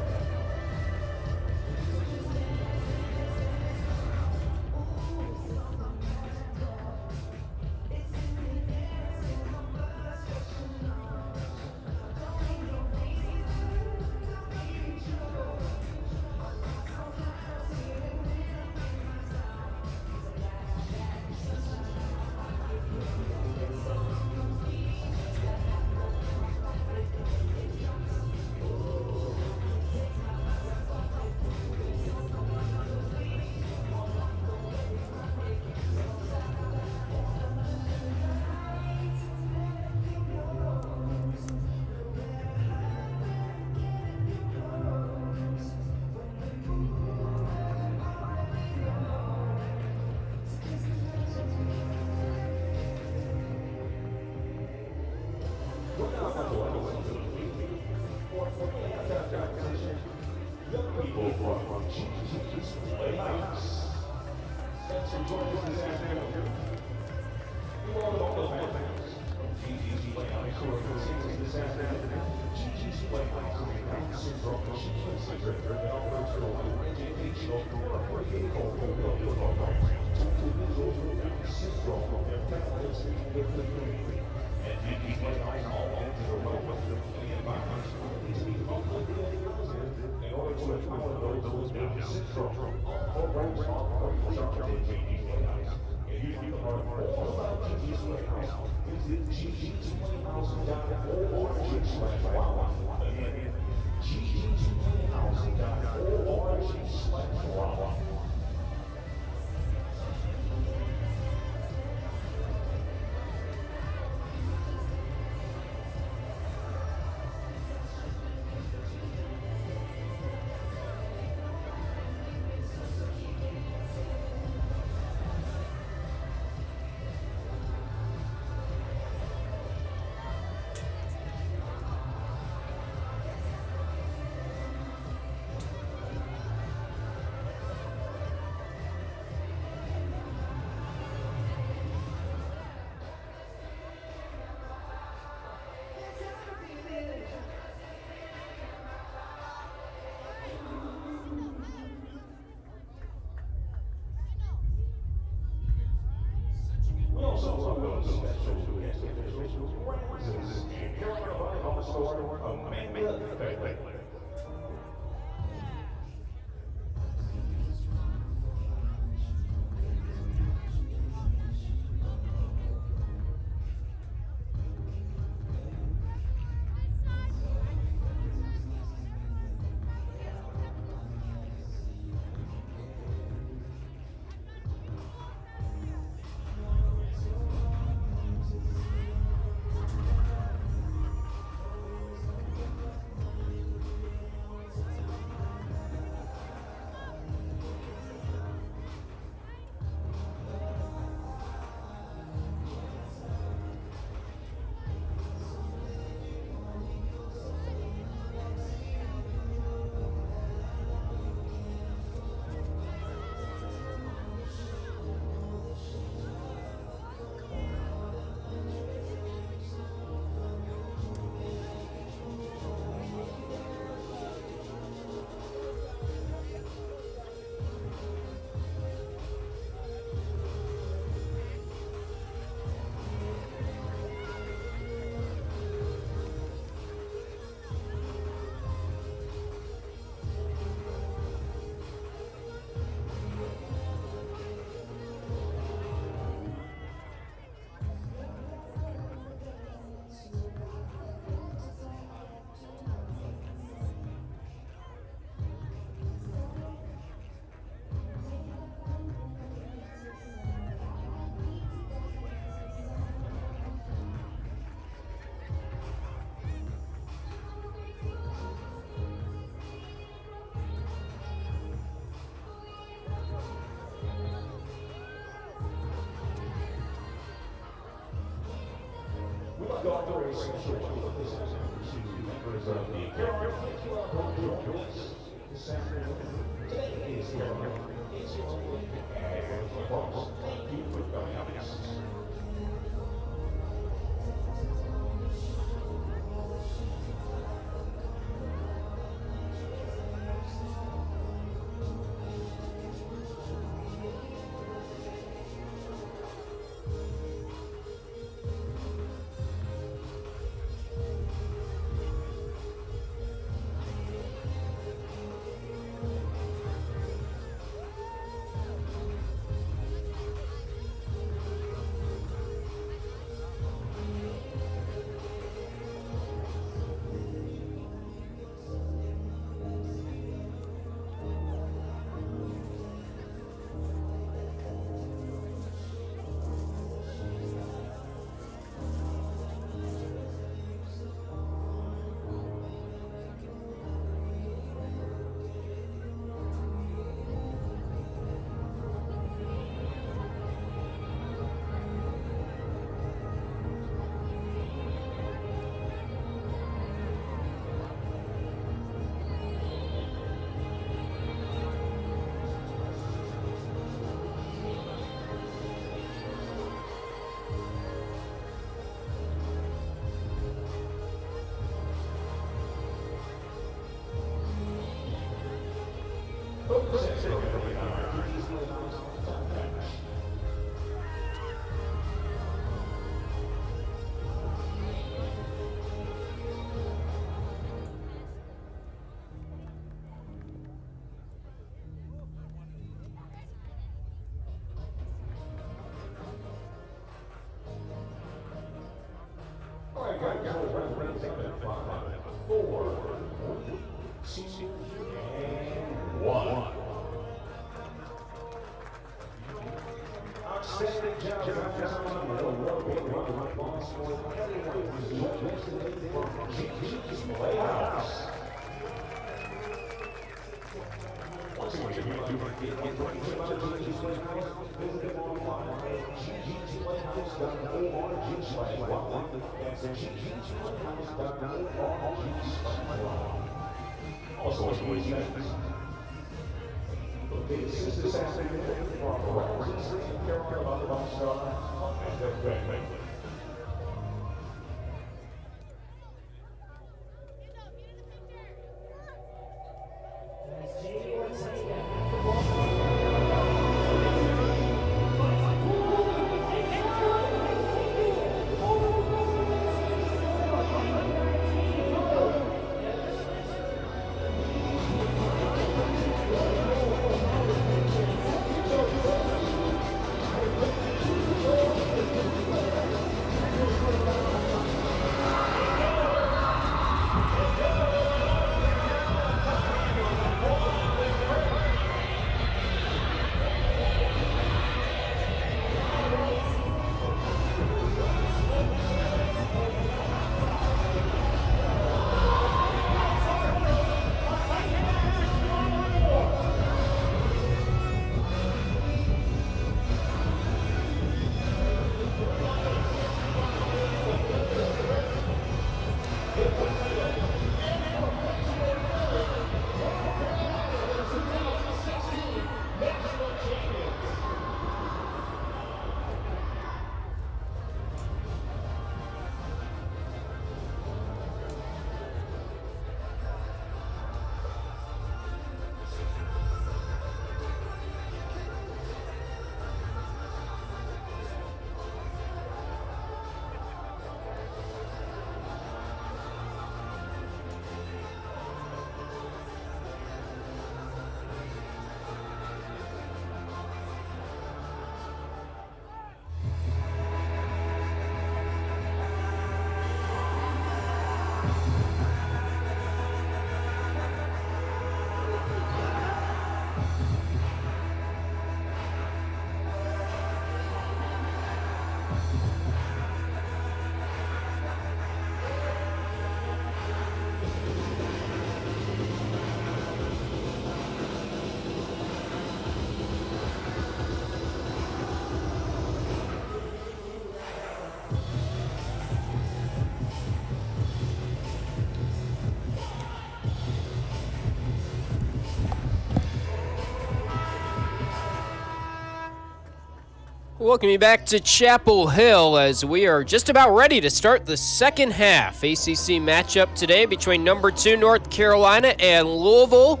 Welcome you back to Chapel Hill as we are just about ready to start the second half. ACC matchup today between number 2 North Carolina and Louisville.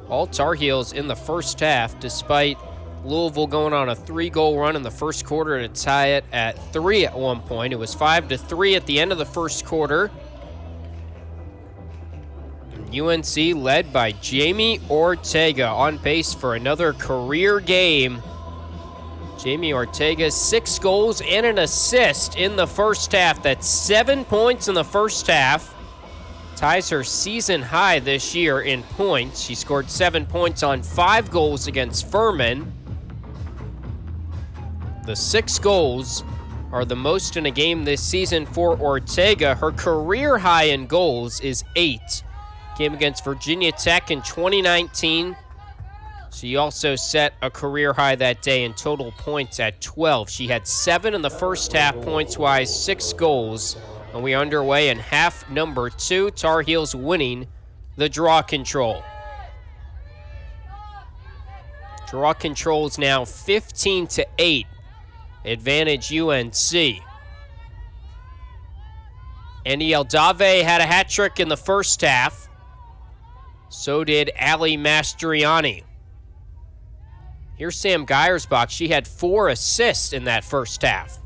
All Tar Heels in the first half, despite Louisville going on a 3-goal run in the first quarter to tie it at 3 at one point. It was 5-3 at the end of the first quarter. UNC led by Jamie Ortega on pace for another career game. Jamie Ortega, 6 goals and an assist in the first half. That's 7 points in the first half. Ties her season high this year in points. She scored 7 points on 5 goals against Furman. The 6 goals are the most in a game this season for Ortega. Her career high in goals is 8. Game against Virginia Tech in 2019. She also set a career high that day in total points at 12. She had 7 in the first half points-wise, 6 goals. And we are underway in half number 2. Tar Heels winning the draw control. Draw control is now 15-8. Advantage UNC. Andy Eldave had a hat trick in the first half. So did Ali Mastriani. Here's Sam Geiersbach. She had 4 assists in that first half.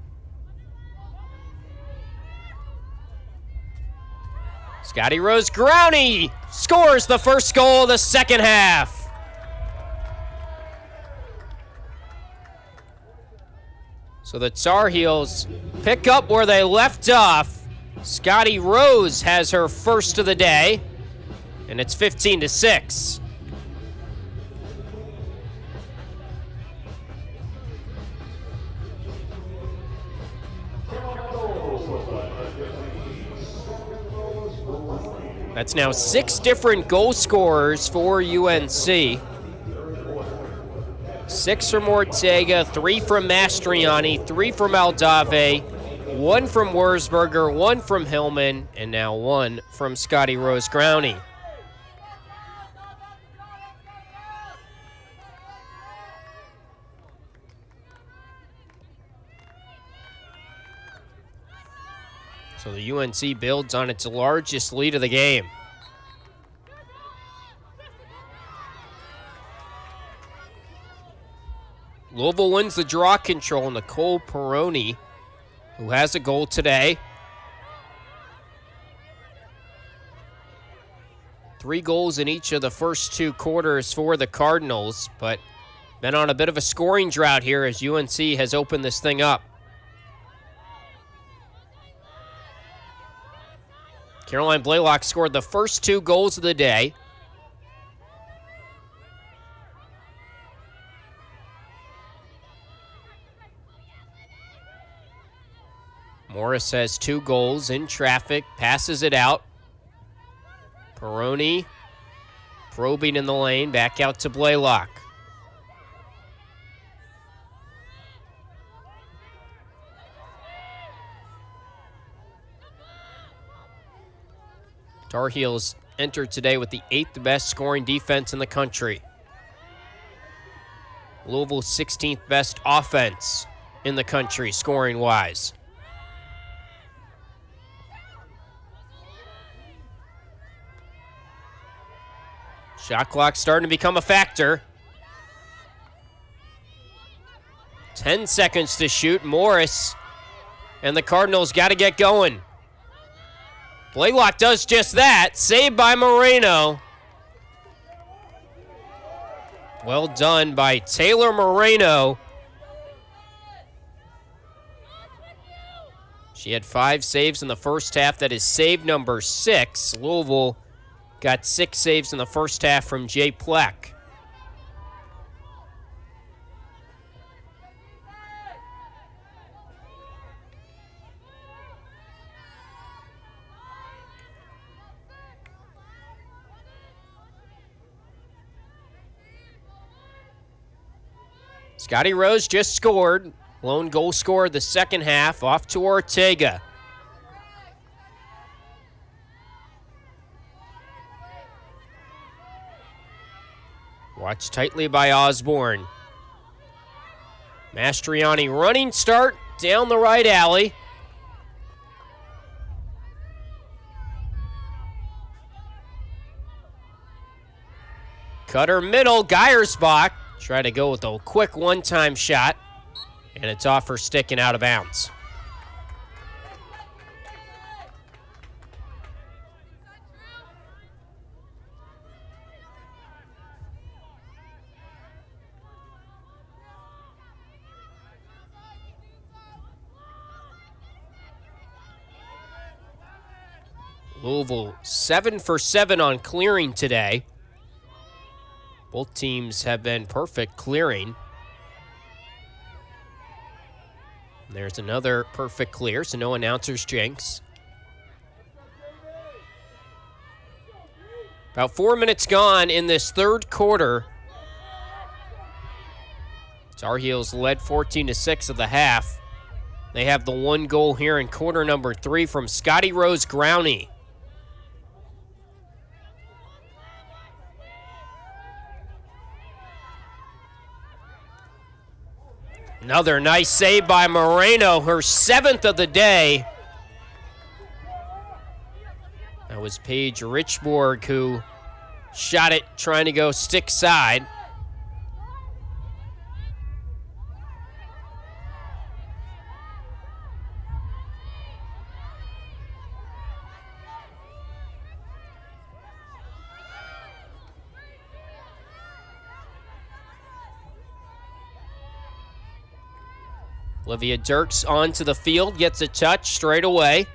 Scotty Rose Growney scores the first goal of the second half. So the Tar Heels pick up where they left off. Scotty Rose has her first of the day, and it's 15-6. That's now 6 different goal scorers for UNC. 6 from Ortega, 3 from Mastriani, 3 from Eldave, 1 from Wurzburger, 1 from Hillman, and now 1 from Scotty Rose Growney. So the UNC builds on its largest lead of the game. Louisville wins the draw control. Nicole Peroni, who has a goal today. 3 goals in each of the first 2 quarters for the Cardinals, but been on a bit of a scoring drought here as UNC has opened this thing up. Caroline Blaylock scored the first 2 goals of the day. Morris has 2 goals in traffic, passes it out. Peroni probing in the lane, back out to Blaylock. Tar Heels entered today with the 8th best scoring defense in the country. Louisville's 16th best offense in the country, scoring-wise. Shot clock starting to become a factor. 10 seconds to shoot. Morris and the Cardinals got to get going. Blaylock does just that. Saved by Moreno. Well done by Taylor Moreno. She had 5 saves in the first half. That is save number 6. Louisville got 6 saves in the first half from Jay Pleck. Scotty Rose just scored. Lone goal scorer of the second half, off to Ortega. Watched tightly by Osborne. Mastriani running start down the right alley. Cutter middle, Geiersbach. Try to go with a quick one-time shot, and it's off her stick and out of bounds. Louisville 7 for 7 on clearing today. Both teams have been perfect clearing. There's another perfect clear, so no announcer's jinx. About 4 minutes gone in this third quarter. Tar Heels led 14-6 of the half. They have the one goal here in quarter number 3 from Scotty Rose Growney. Another nice save by Moreno, her 7th of the day. That was Paige Richborg who shot it trying to go stick side. Olivia Dirks onto the field, gets a touch straight away.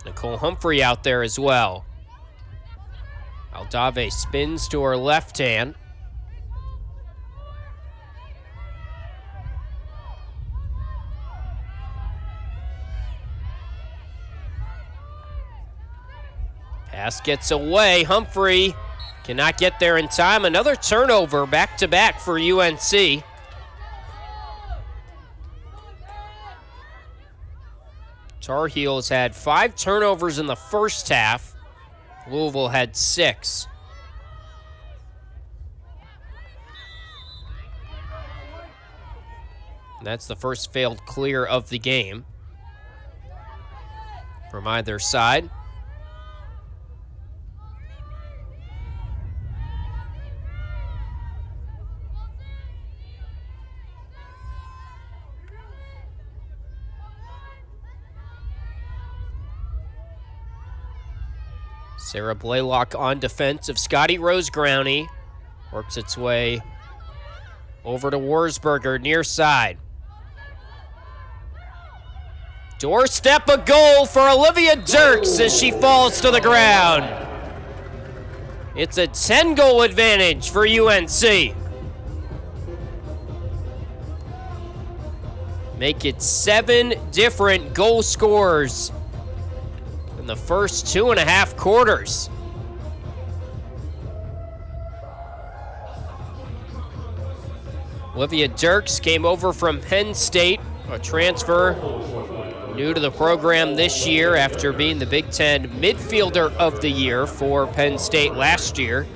Nicole Humphrey out there as well. Aldave spins to her left hand. Pass gets away. Humphrey cannot get there in time. Another turnover back-to-back for UNC. Tar Heels had 5 turnovers in the first half. Louisville had 6. And that's the first failed clear of the game from either side. Sarah Blaylock on defense of Scotty Rose Growney. Works its way over to Wurzberger near side. Doorstep a goal for Olivia Dirks as she falls to the ground. It's a 10-goal advantage for UNC. Make it 7 different goal scorers in the first 2.5 quarters. Olivia Dirks came over from Penn State, a transfer new to the program this year after being the Big Ten Midfielder of the Year for Penn State last year.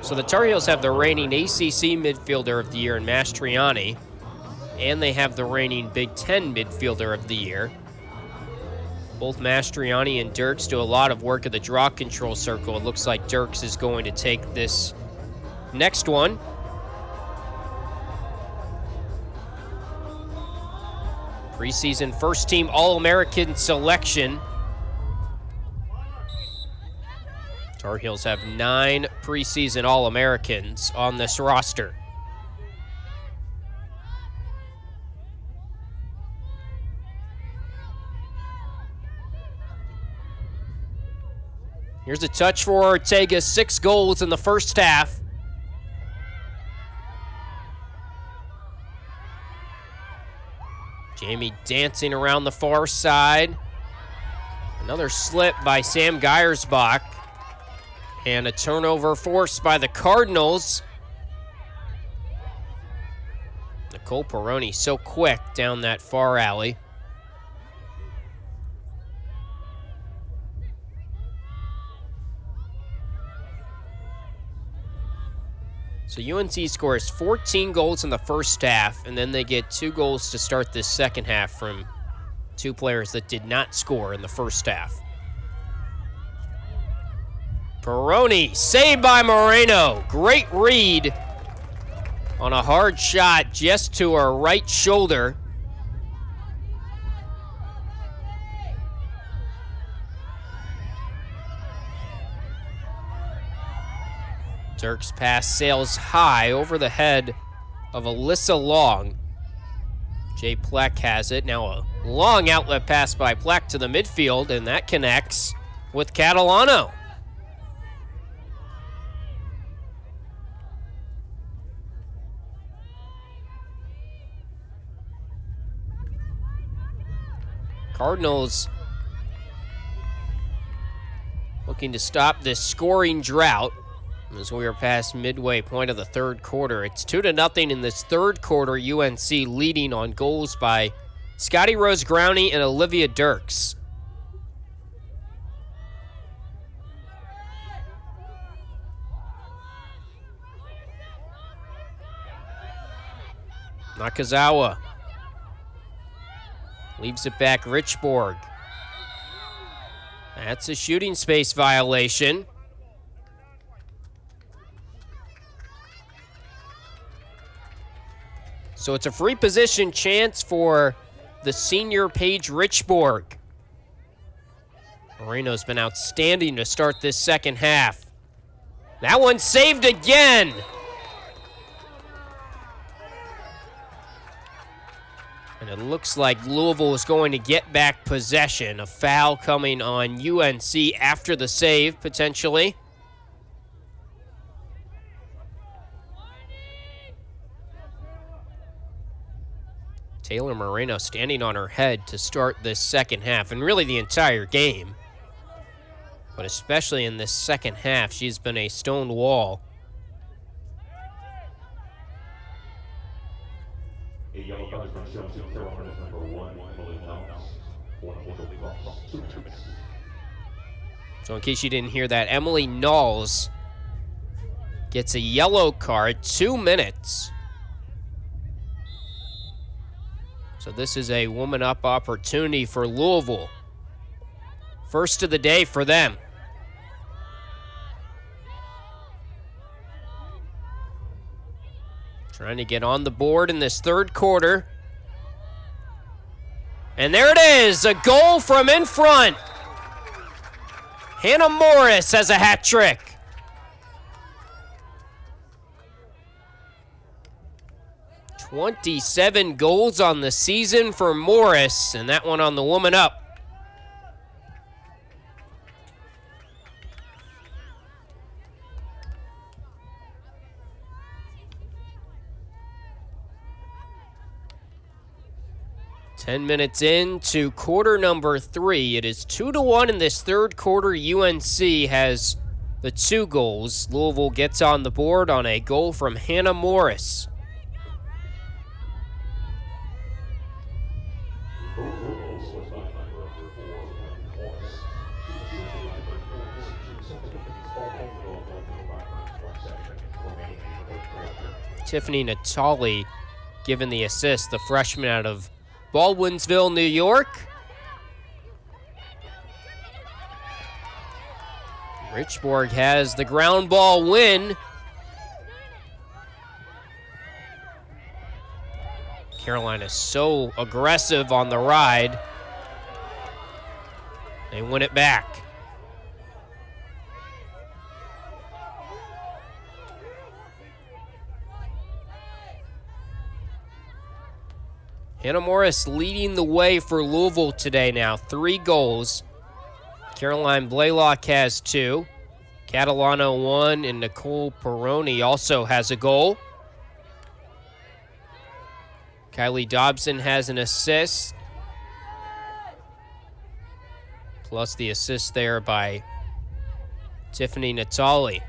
So the Tar Heels have the reigning ACC Midfielder of the Year in Mastriani, and they have the reigning Big Ten Midfielder of the Year. Both Mastriani and Dirks do a lot of work at the draw control circle. It looks like Dirks is going to take this next one. Preseason first-team All-American selection. Tar Heels have 9 preseason All-Americans on this roster. Here's a touch for Ortega, 6 goals in the first half. Jamie dancing around the far side. Another slip by Sam Geiersbach. And a turnover forced by the Cardinals. Nicole Peroni so quick down that far alley. So UNC scores 14 goals in the first half, and then they get 2 goals to start this second half from 2 players that did not score in the first half. Peroni, saved by Moreno. Great read on a hard shot just to her right shoulder. Dirk's pass sails high over the head of Alyssa Long. Jay Pleck has it. Now a long outlet pass by Pleck to the midfield, and that connects with Catalano. Cardinals looking to stop this scoring drought as we are past midway point of the third quarter. It's 2-0 in this third quarter. UNC leading on goals by Scotty Rose Growney and Olivia Dirks. Nakazawa leaves it back, Richborg. That's a shooting space violation. So it's a free position chance for the senior Paige Richborg. Moreno's been outstanding to start this second half. That one saved again. And it looks like Louisville is going to get back possession. A foul coming on UNC after the save, potentially. Taylor Moreno standing on her head to start this second half, and really the entire game. But especially in this second half, she's been a stone wall. A yellow card from Chelsea, Carolina's number 1, Emily Knowles. So in case you didn't hear that, Emily Knowles gets a yellow card, 2 minutes. So this is a woman-up opportunity for Louisville. First of the day for them. Trying to get on the board in this third quarter. And there it is, a goal from in front. Hannah Morris has a hat trick. "27 goals on the season for Morris, and that one on the woman up. Ten minutes into quarter number 3. It is 2-1 in this third quarter. UNC has the 2 goals. Louisville gets on the board on a goal from Hannah Morris. Tiffany Natali given the assist, the freshman out of Baldwinsville, New York. Richborg has the ground ball win. Carolina so aggressive on the ride. They win it back. Hannah Morris leading the way for Louisville today now. 3 goals. Caroline Blaylock has 2. Catalano 1, and Nicole Peroni also has a goal. Kylie Dobson has an assist. Plus the assist there by Tiffany Natali.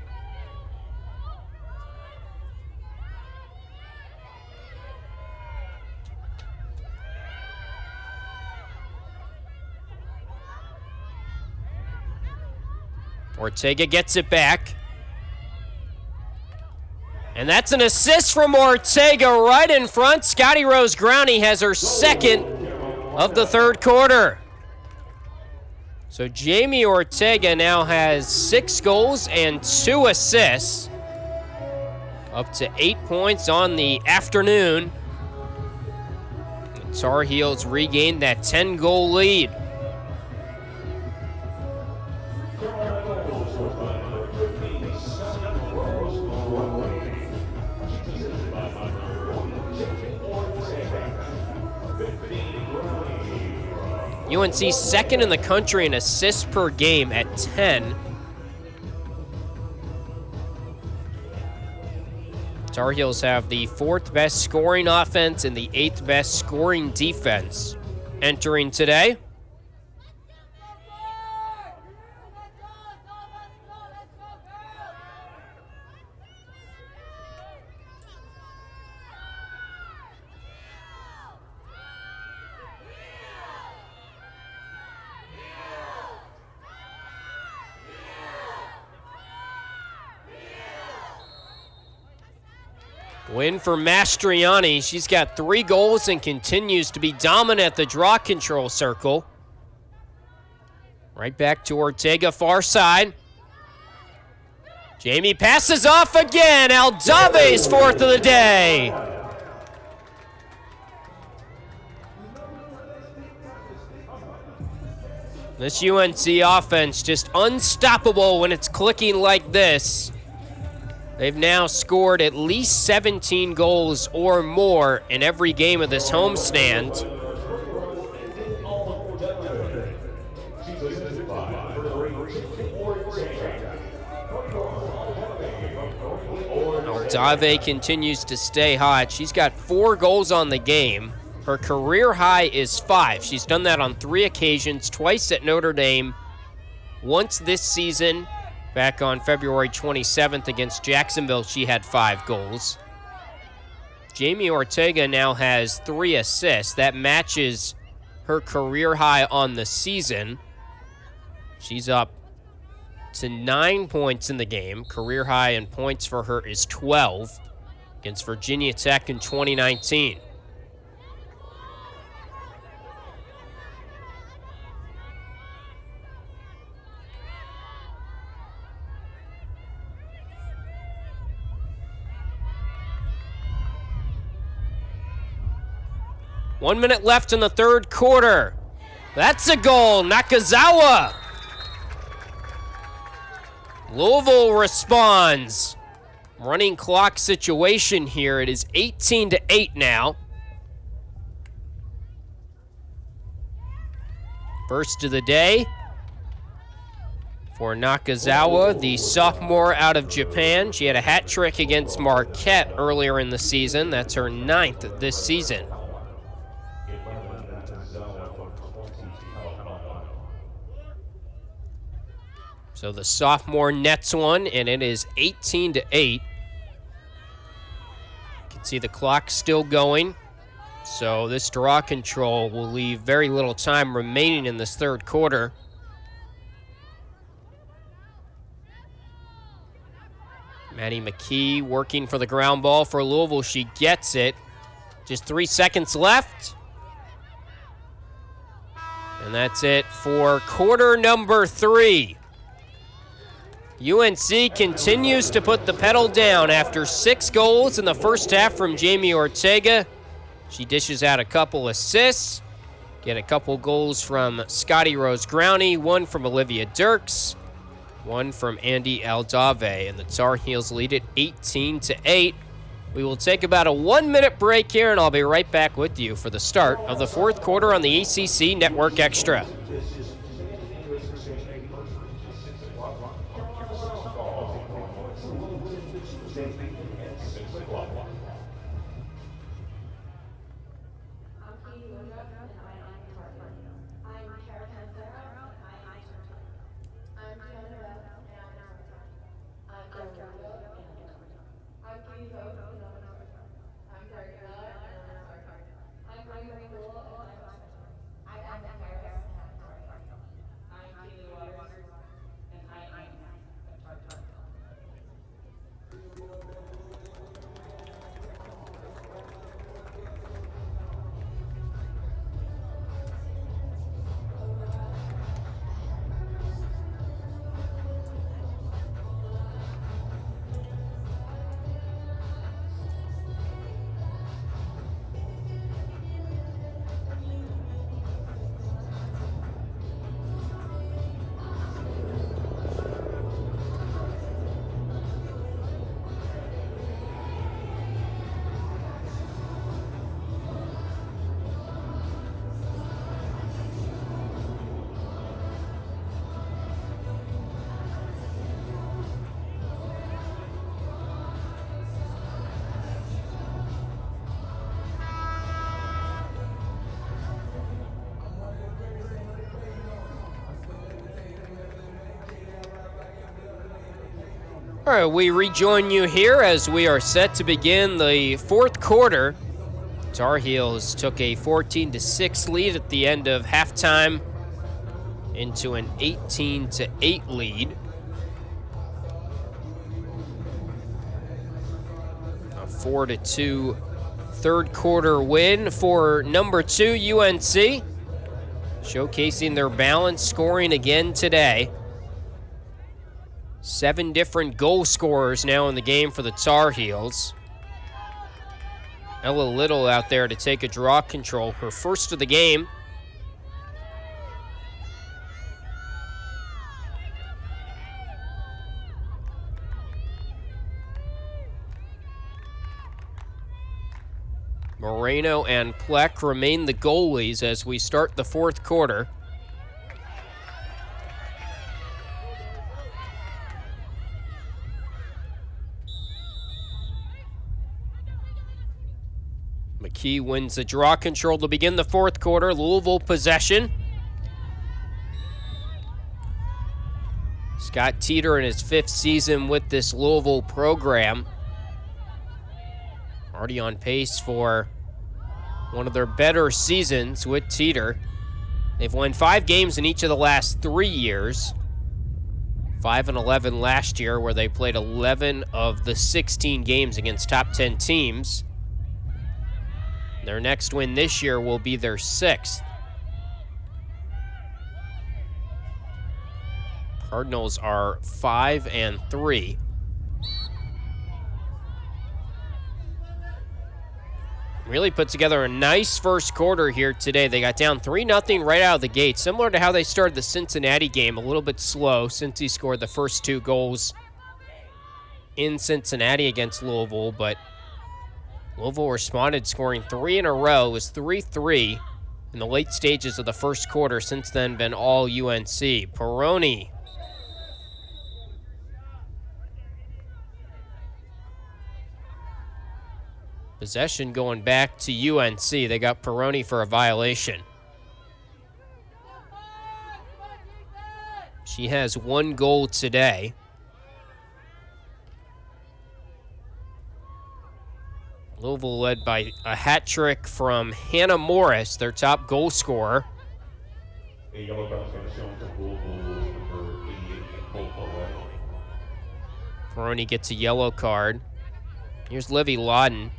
Ortega gets it back. And that's an assist from Ortega right in front. Scotty Rose Growney has her second of the third quarter. So Jamie Ortega now has 6 goals and 2 assists. Up to 8 points on the afternoon. The Tar Heels regained that 10-goal lead. UNC second in the country in assists per game at 10. Tar Heels have the 4th best scoring offense and the 8th best scoring defense entering today. Win for Mastriani. She's got 3 goals and continues to be dominant at the draw control circle. Right back to Ortega, far side. Jamie passes off again. Aldave's 4th of the day. This UNC offense just unstoppable when it's clicking like this. They've now scored at least 17 goals or more in every game of this homestand. Aldave continues to stay hot. She's got 4 goals on the game. Her career high is 5. She's done that on 3 occasions, twice at Notre Dame, once this season. Back on February 27th against Jacksonville, she had 5 goals. Jamie Ortega now has 3 assists. That matches her career high on the season. She's up to 9 points in the game. Career high in points for her is 12 against Virginia Tech in 2019. One minute left in the third quarter. That's a goal, Nakazawa. Louisville responds. Running clock situation here. It is 18-8 now. First of the day for Nakazawa, the sophomore out of Japan. She had a hat trick against Marquette earlier in the season. That's her 9th this season. So the sophomore nets one, and it is 18-8. You can see the clock still going. So this draw control will leave very little time remaining in this third quarter. Maddie McKee working for the ground ball for Louisville. She gets it. Just 3 seconds left. And that's it for quarter number 3. UNC continues to put the pedal down after 6 goals in the first half from Jamie Ortega. She dishes out a couple assists. Get a couple goals from Scotty Rose Growney, 1 from Olivia Dirks, 1 from Andy Aldave, and the Tar Heels lead it 18-8. We will take about a 1-minute break here, and I'll be right back with you for the start of the fourth quarter on the ACC Network Extra. All right, we rejoin you here as we are set to begin the fourth quarter. Tar Heels took a 14-6 lead at the end of halftime into an 18-8 lead. A 4-2 third quarter win for number 2 UNC, showcasing their balance scoring again today. 7 different goal scorers now in the game for the Tar Heels. Ella Little out there to take a draw control, her first of the game. Moreno and Pleck remain the goalies as we start the fourth quarter. McKee wins the draw control to begin the fourth quarter. Louisville possession. Scott Teeter in his 5th season with this Louisville program. Already on pace for one of their better seasons with Teeter. They've won 5 games in each of the last 3 years. 5-11 last year, where they played 11 of the 16 games against top 10 teams. Their next win this year will be their 6th. Cardinals are 5-3. Really put together a nice first quarter here today. They got down 3-0 right out of the gate, similar to how they started the Cincinnati game, a little bit slow since he scored the first 2 goals in Cincinnati against Louisville, but Louisville responded, scoring 3 in a row. It was 3-3 in the late stages of the first quarter. Since then, been all UNC. Peroni. Possession going back to UNC. They got Peroni for a violation. She has 1 goal today. Louisville led by a hat trick from Hannah Morris, their top goal scorer. A yellow card is going to show to Louisville, number 88, Cole Ferretti. Peroni gets a yellow card. Here's Livy Lawton.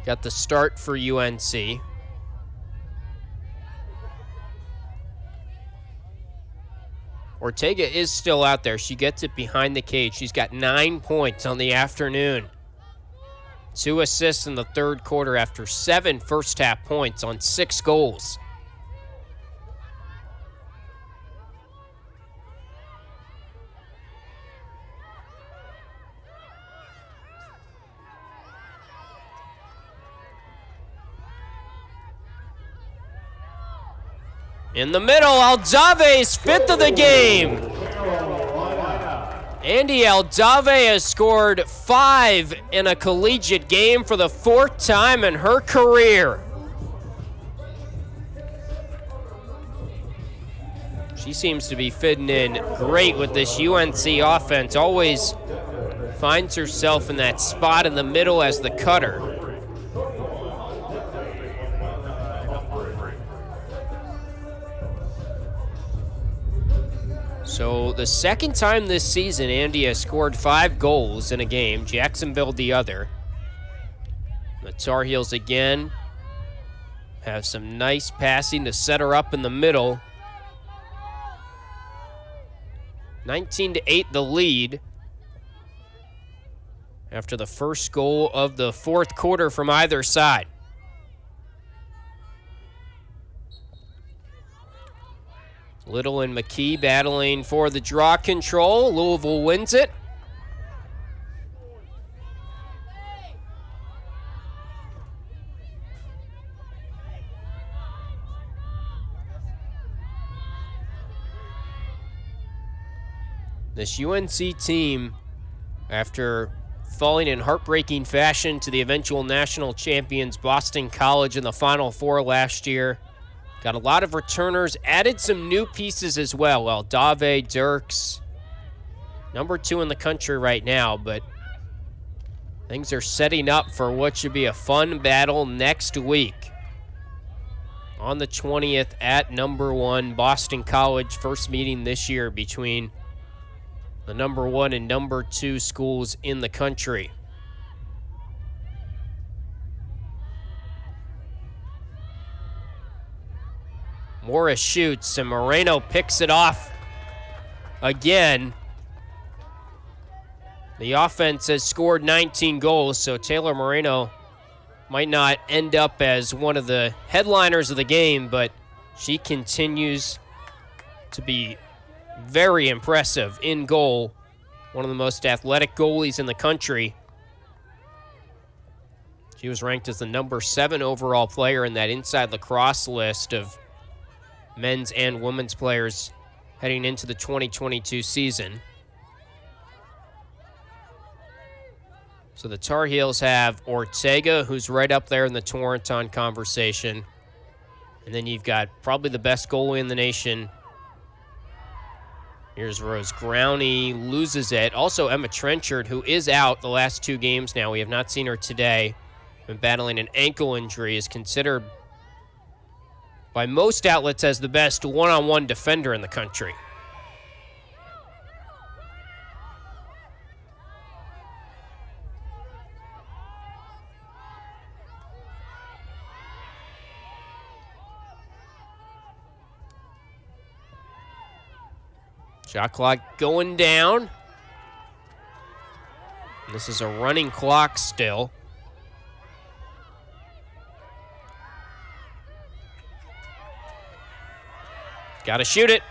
Got the start for UNC. Ortega is still out there. She gets it behind the cage. She's got 9 points on the afternoon. 2 assists in the third quarter after 7 first-half points on 6 goals. In the middle, Aldave's 5th of the game. Andy Aldave has scored 5 in a collegiate game for the 4th time in her career. She seems to be fitting in great with this UNC offense. Always finds herself in that spot in the middle as the cutter. So the second time this season, Andy has scored 5 goals in a game. Jacksonville the other. The Tar Heels again have some nice passing to set her up in the middle. 19-8 the lead after the first goal of the fourth quarter from either side. Little and McKee battling for the draw control. Louisville wins it. This UNC team, after falling in heartbreaking fashion to the eventual national champions Boston College in the Final Four last year, got a lot of returners, added some new pieces as well. Aldave, Dirks, number 2 in the country right now, but things are setting up for what should be a fun battle next week. On the 20th at number 1, Boston College, first meeting this year between the number 1 and number 2 schools in the country. Morris shoots, and Moreno picks it off again. The offense has scored 19 goals, so Taylor Moreno might not end up as one of the headliners of the game, but she continues to be very impressive in goal. One of the most athletic goalies in the country. She was ranked as the number 7 overall player in that Inside Lacrosse list of men's and women's players heading into the 2022 season. So the Tar Heels have Ortega, who's right up there in the Torrenton conversation. And then you've got probably the best goalie in the nation. Here's Rose Growney, loses it. Also Emma Trenchard, who is out the last 2 games now. We have not seen her today. Been battling an ankle injury, is considered by most outlets as the best one-on-one defender in the country. Shot clock going down. This is a running clock still. Got to shoot it.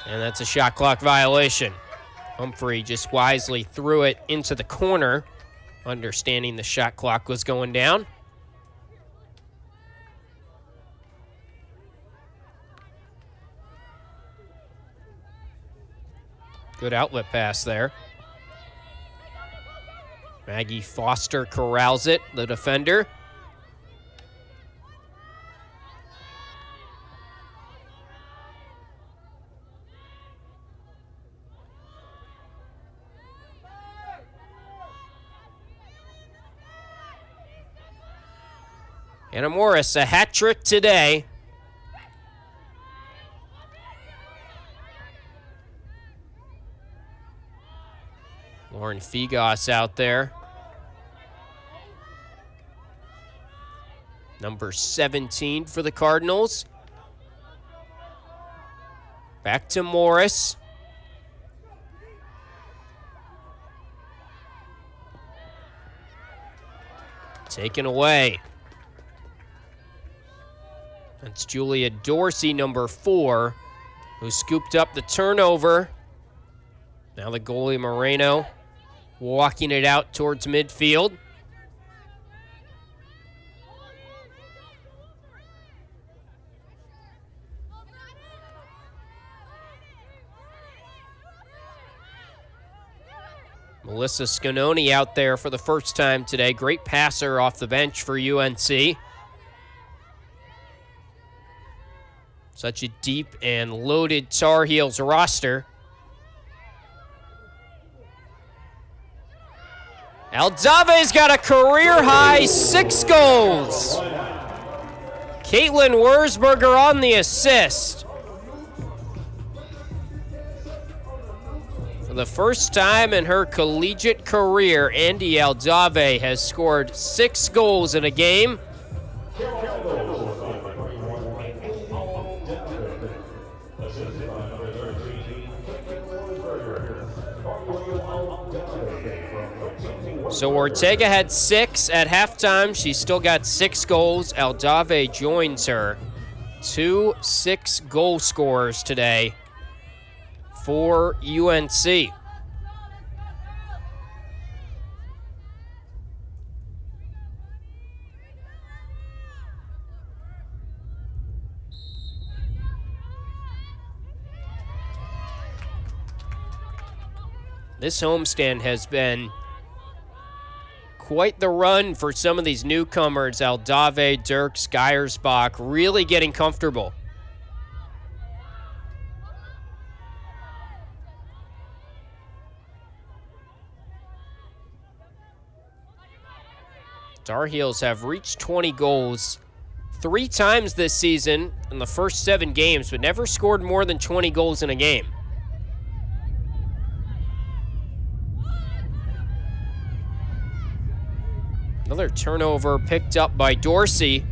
And that's a shot clock violation. Humphrey just wisely threw it into the corner, understanding the shot clock was going down. Good outlet pass there. Maggie Foster corrals it, the defender. Anna Morris, a hat trick today. Lauren Figos out there. Number 17 for the Cardinals. Back to Morris. Taken away. That's Julia Dorsey, number 4, who scooped up the turnover. Now the goalie Moreno walking it out towards midfield. Melissa Scanoni out there for the first time today. Great passer off the bench for UNC. Such a deep and loaded Tar Heels roster. Aldave's got a career-high 6 goals. Caitlin Wurzberger on the assist. For the first time in her collegiate career, Andy Aldave has scored 6 goals in a game. So Ortega had 6 at halftime. She's still got 6 goals. Aldave joins her. 2 6-goal scorers today for UNC. This homestand has been quite the run for some of these newcomers. Aldave, Dirks, Geiersbach really getting comfortable. Tar Heels have reached 20 goals 3 times this season in the first 7 games, but never scored more than 20 goals in a game. Another turnover picked up by Dorsey.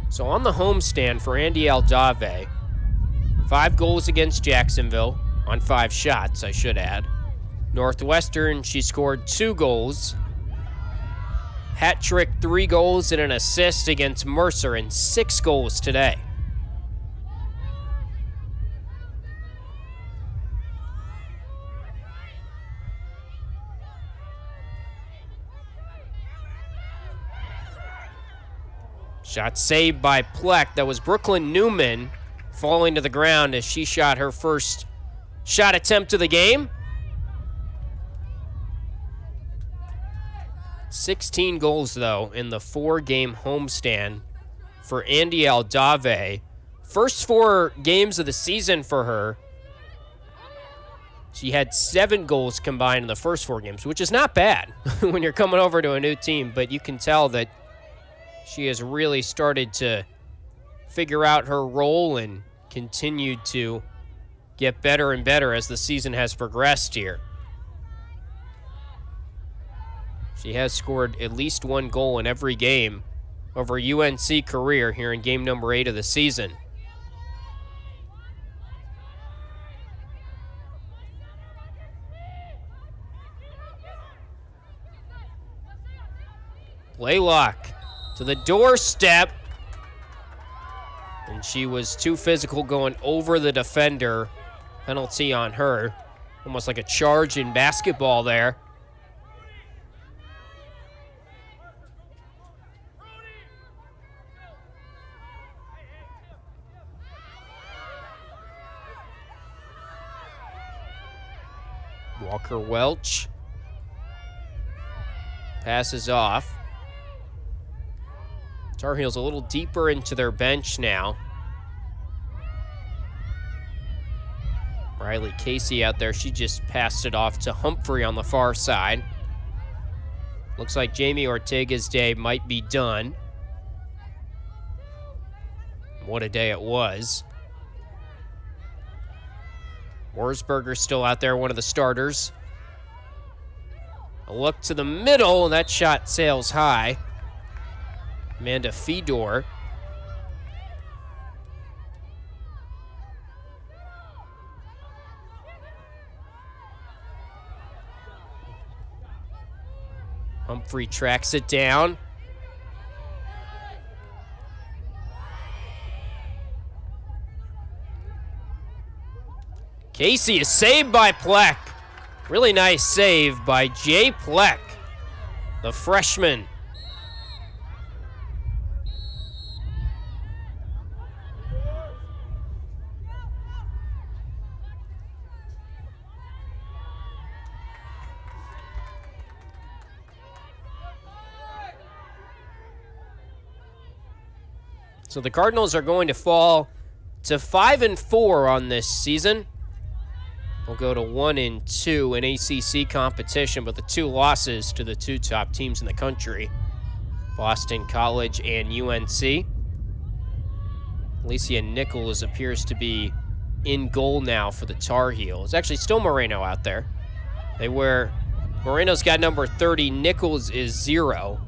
So on the homestand for Andy Aldave, 5 goals against Jacksonville on 5 shots, I should add. Northwestern, she scored 2 goals. Hat trick, 3 goals and an assist against Mercer, and 6 goals today. Shot saved by Pleck. That was Brooklyn Newman falling to the ground as she shot her first shot attempt of the game. 16 goals, though, in the 4-game homestand for Andy Aldave. First 4 games of the season for her. She had 7 goals combined in the first 4 games, which is not bad when you're coming over to a new team, but you can tell that she has really started to figure out her role and continued to get better and better as the season has progressed here. She has scored at least 1 goal in every game of her UNC career here in game number 8 of the season. Blaylock to the doorstep. And she was too physical going over the defender. Penalty on her. Almost like a charge in basketball there. Walker Welch passes off. Tar Heels a little deeper into their bench now. Riley Casey out there. She just passed it off to Humphrey on the far side. Looks like Jamie Ortega's day might be done. What a day it was. Worsberger's still out there, one of the starters. A look to the middle, and that shot sails high. Amanda Fedor. Humphrey tracks it down. Casey is saved by Pleck. Really nice save by Jay Pleck, the freshman. So the Cardinals are going to fall to 5-4 on this season. They'll go to 1-2 in ACC competition, but the 2 losses to the 2 top teams in the country, Boston College and UNC. Alicia Nichols appears to be in goal now for the Tar Heels. Actually, still Moreno out there. Moreno's got number 30. Nichols is 0.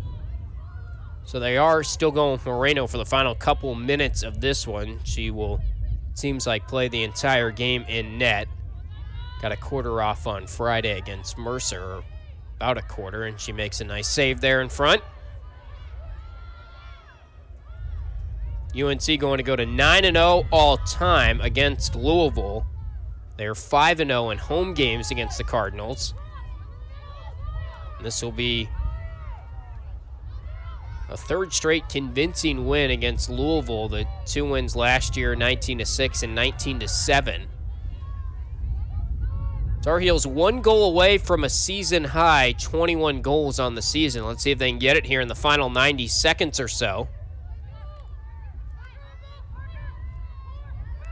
So they are still going with Moreno for the final couple minutes of this one. She will, seems like, play the entire game in net. Got a quarter off on Friday against Mercer, or about a quarter, and she makes a nice save there in front. UNC going to go to 9-0 all-time against Louisville. They're 5-0 in home games against the Cardinals. And this will be a 3rd straight convincing win against Louisville. The 2 wins last year, 19-6 and 19-7. Tar Heels 1 goal away from a season high, 21 goals on the season. Let's see if they can get it here in the final 90 seconds or so.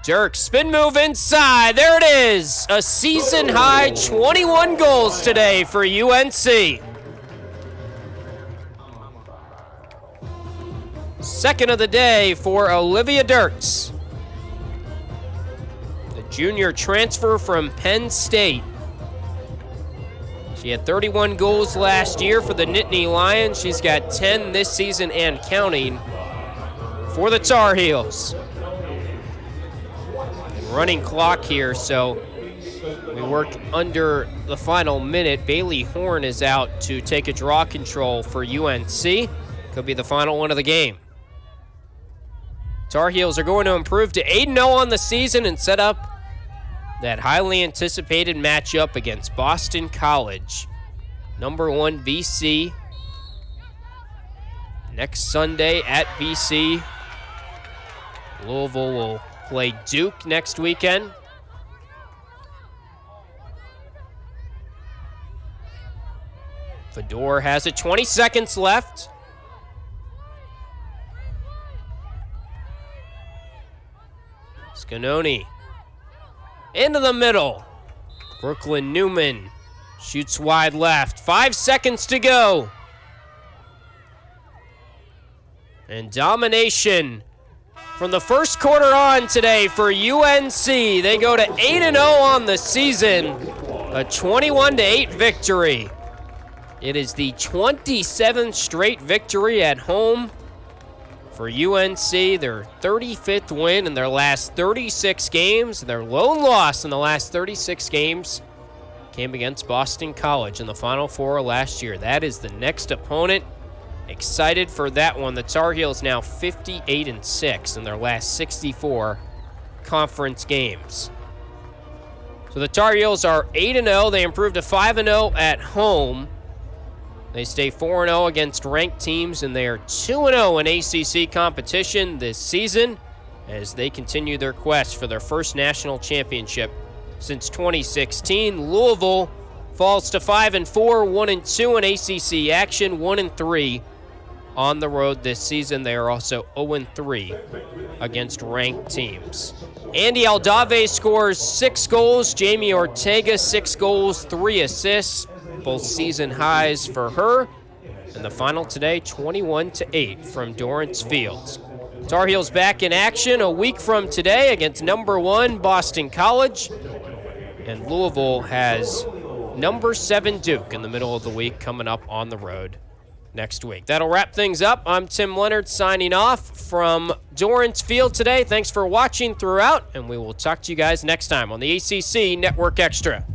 Dirk, spin move inside. There it is. A season high 21 goals today for UNC. Second of the day for Olivia Dirks, the junior transfer from Penn State. She had 31 goals last year for the Nittany Lions. She's got 10 this season and counting for the Tar Heels. Running clock here, so we work under the final minute. Bailey Horn is out to take a draw control for UNC. Could be the final one of the game. Tar Heels are going to improve to 8-0 on the season and set up that highly anticipated matchup against Boston College. Number 1 BC next Sunday at BC. Louisville will play Duke next weekend. Fedor has it, 20 seconds left. Scanoni into the middle. Brooklyn Newman shoots wide left. 5 seconds to go. And domination from the first quarter on today for UNC. They go to 8-0 on the season. A 21-8 victory. It is the 27th straight victory at home for UNC, their 35th win in their last 36 games. Their lone loss in the last 36 games came against Boston College in the Final Four last year. That is the next opponent. Excited for that one. The Tar Heels now 58-6 in their last 64 conference games. So the Tar Heels are 8-0. They improved to 5-0 at home. They stay 4-0 against ranked teams, and they are 2-0 in ACC competition this season as they continue their quest for their first national championship since 2016. Louisville falls to 5-4, 1-2 in ACC action, 1-3 on the road this season. They are also 0-3 against ranked teams. Andy Aldave scores 6 goals. Jamie Ortega 6 goals, 3 assists. Both season highs for her. And the final today, 21-8 from Dorrance Fields. Tar Heels back in action a week from today against number 1 Boston College. And Louisville has number 7 Duke in the middle of the week coming up on the road next week. That'll wrap things up. I'm Tim Leonard signing off from Dorrance Field today. Thanks for watching throughout, and we will talk to you guys next time on the ACC Network Extra.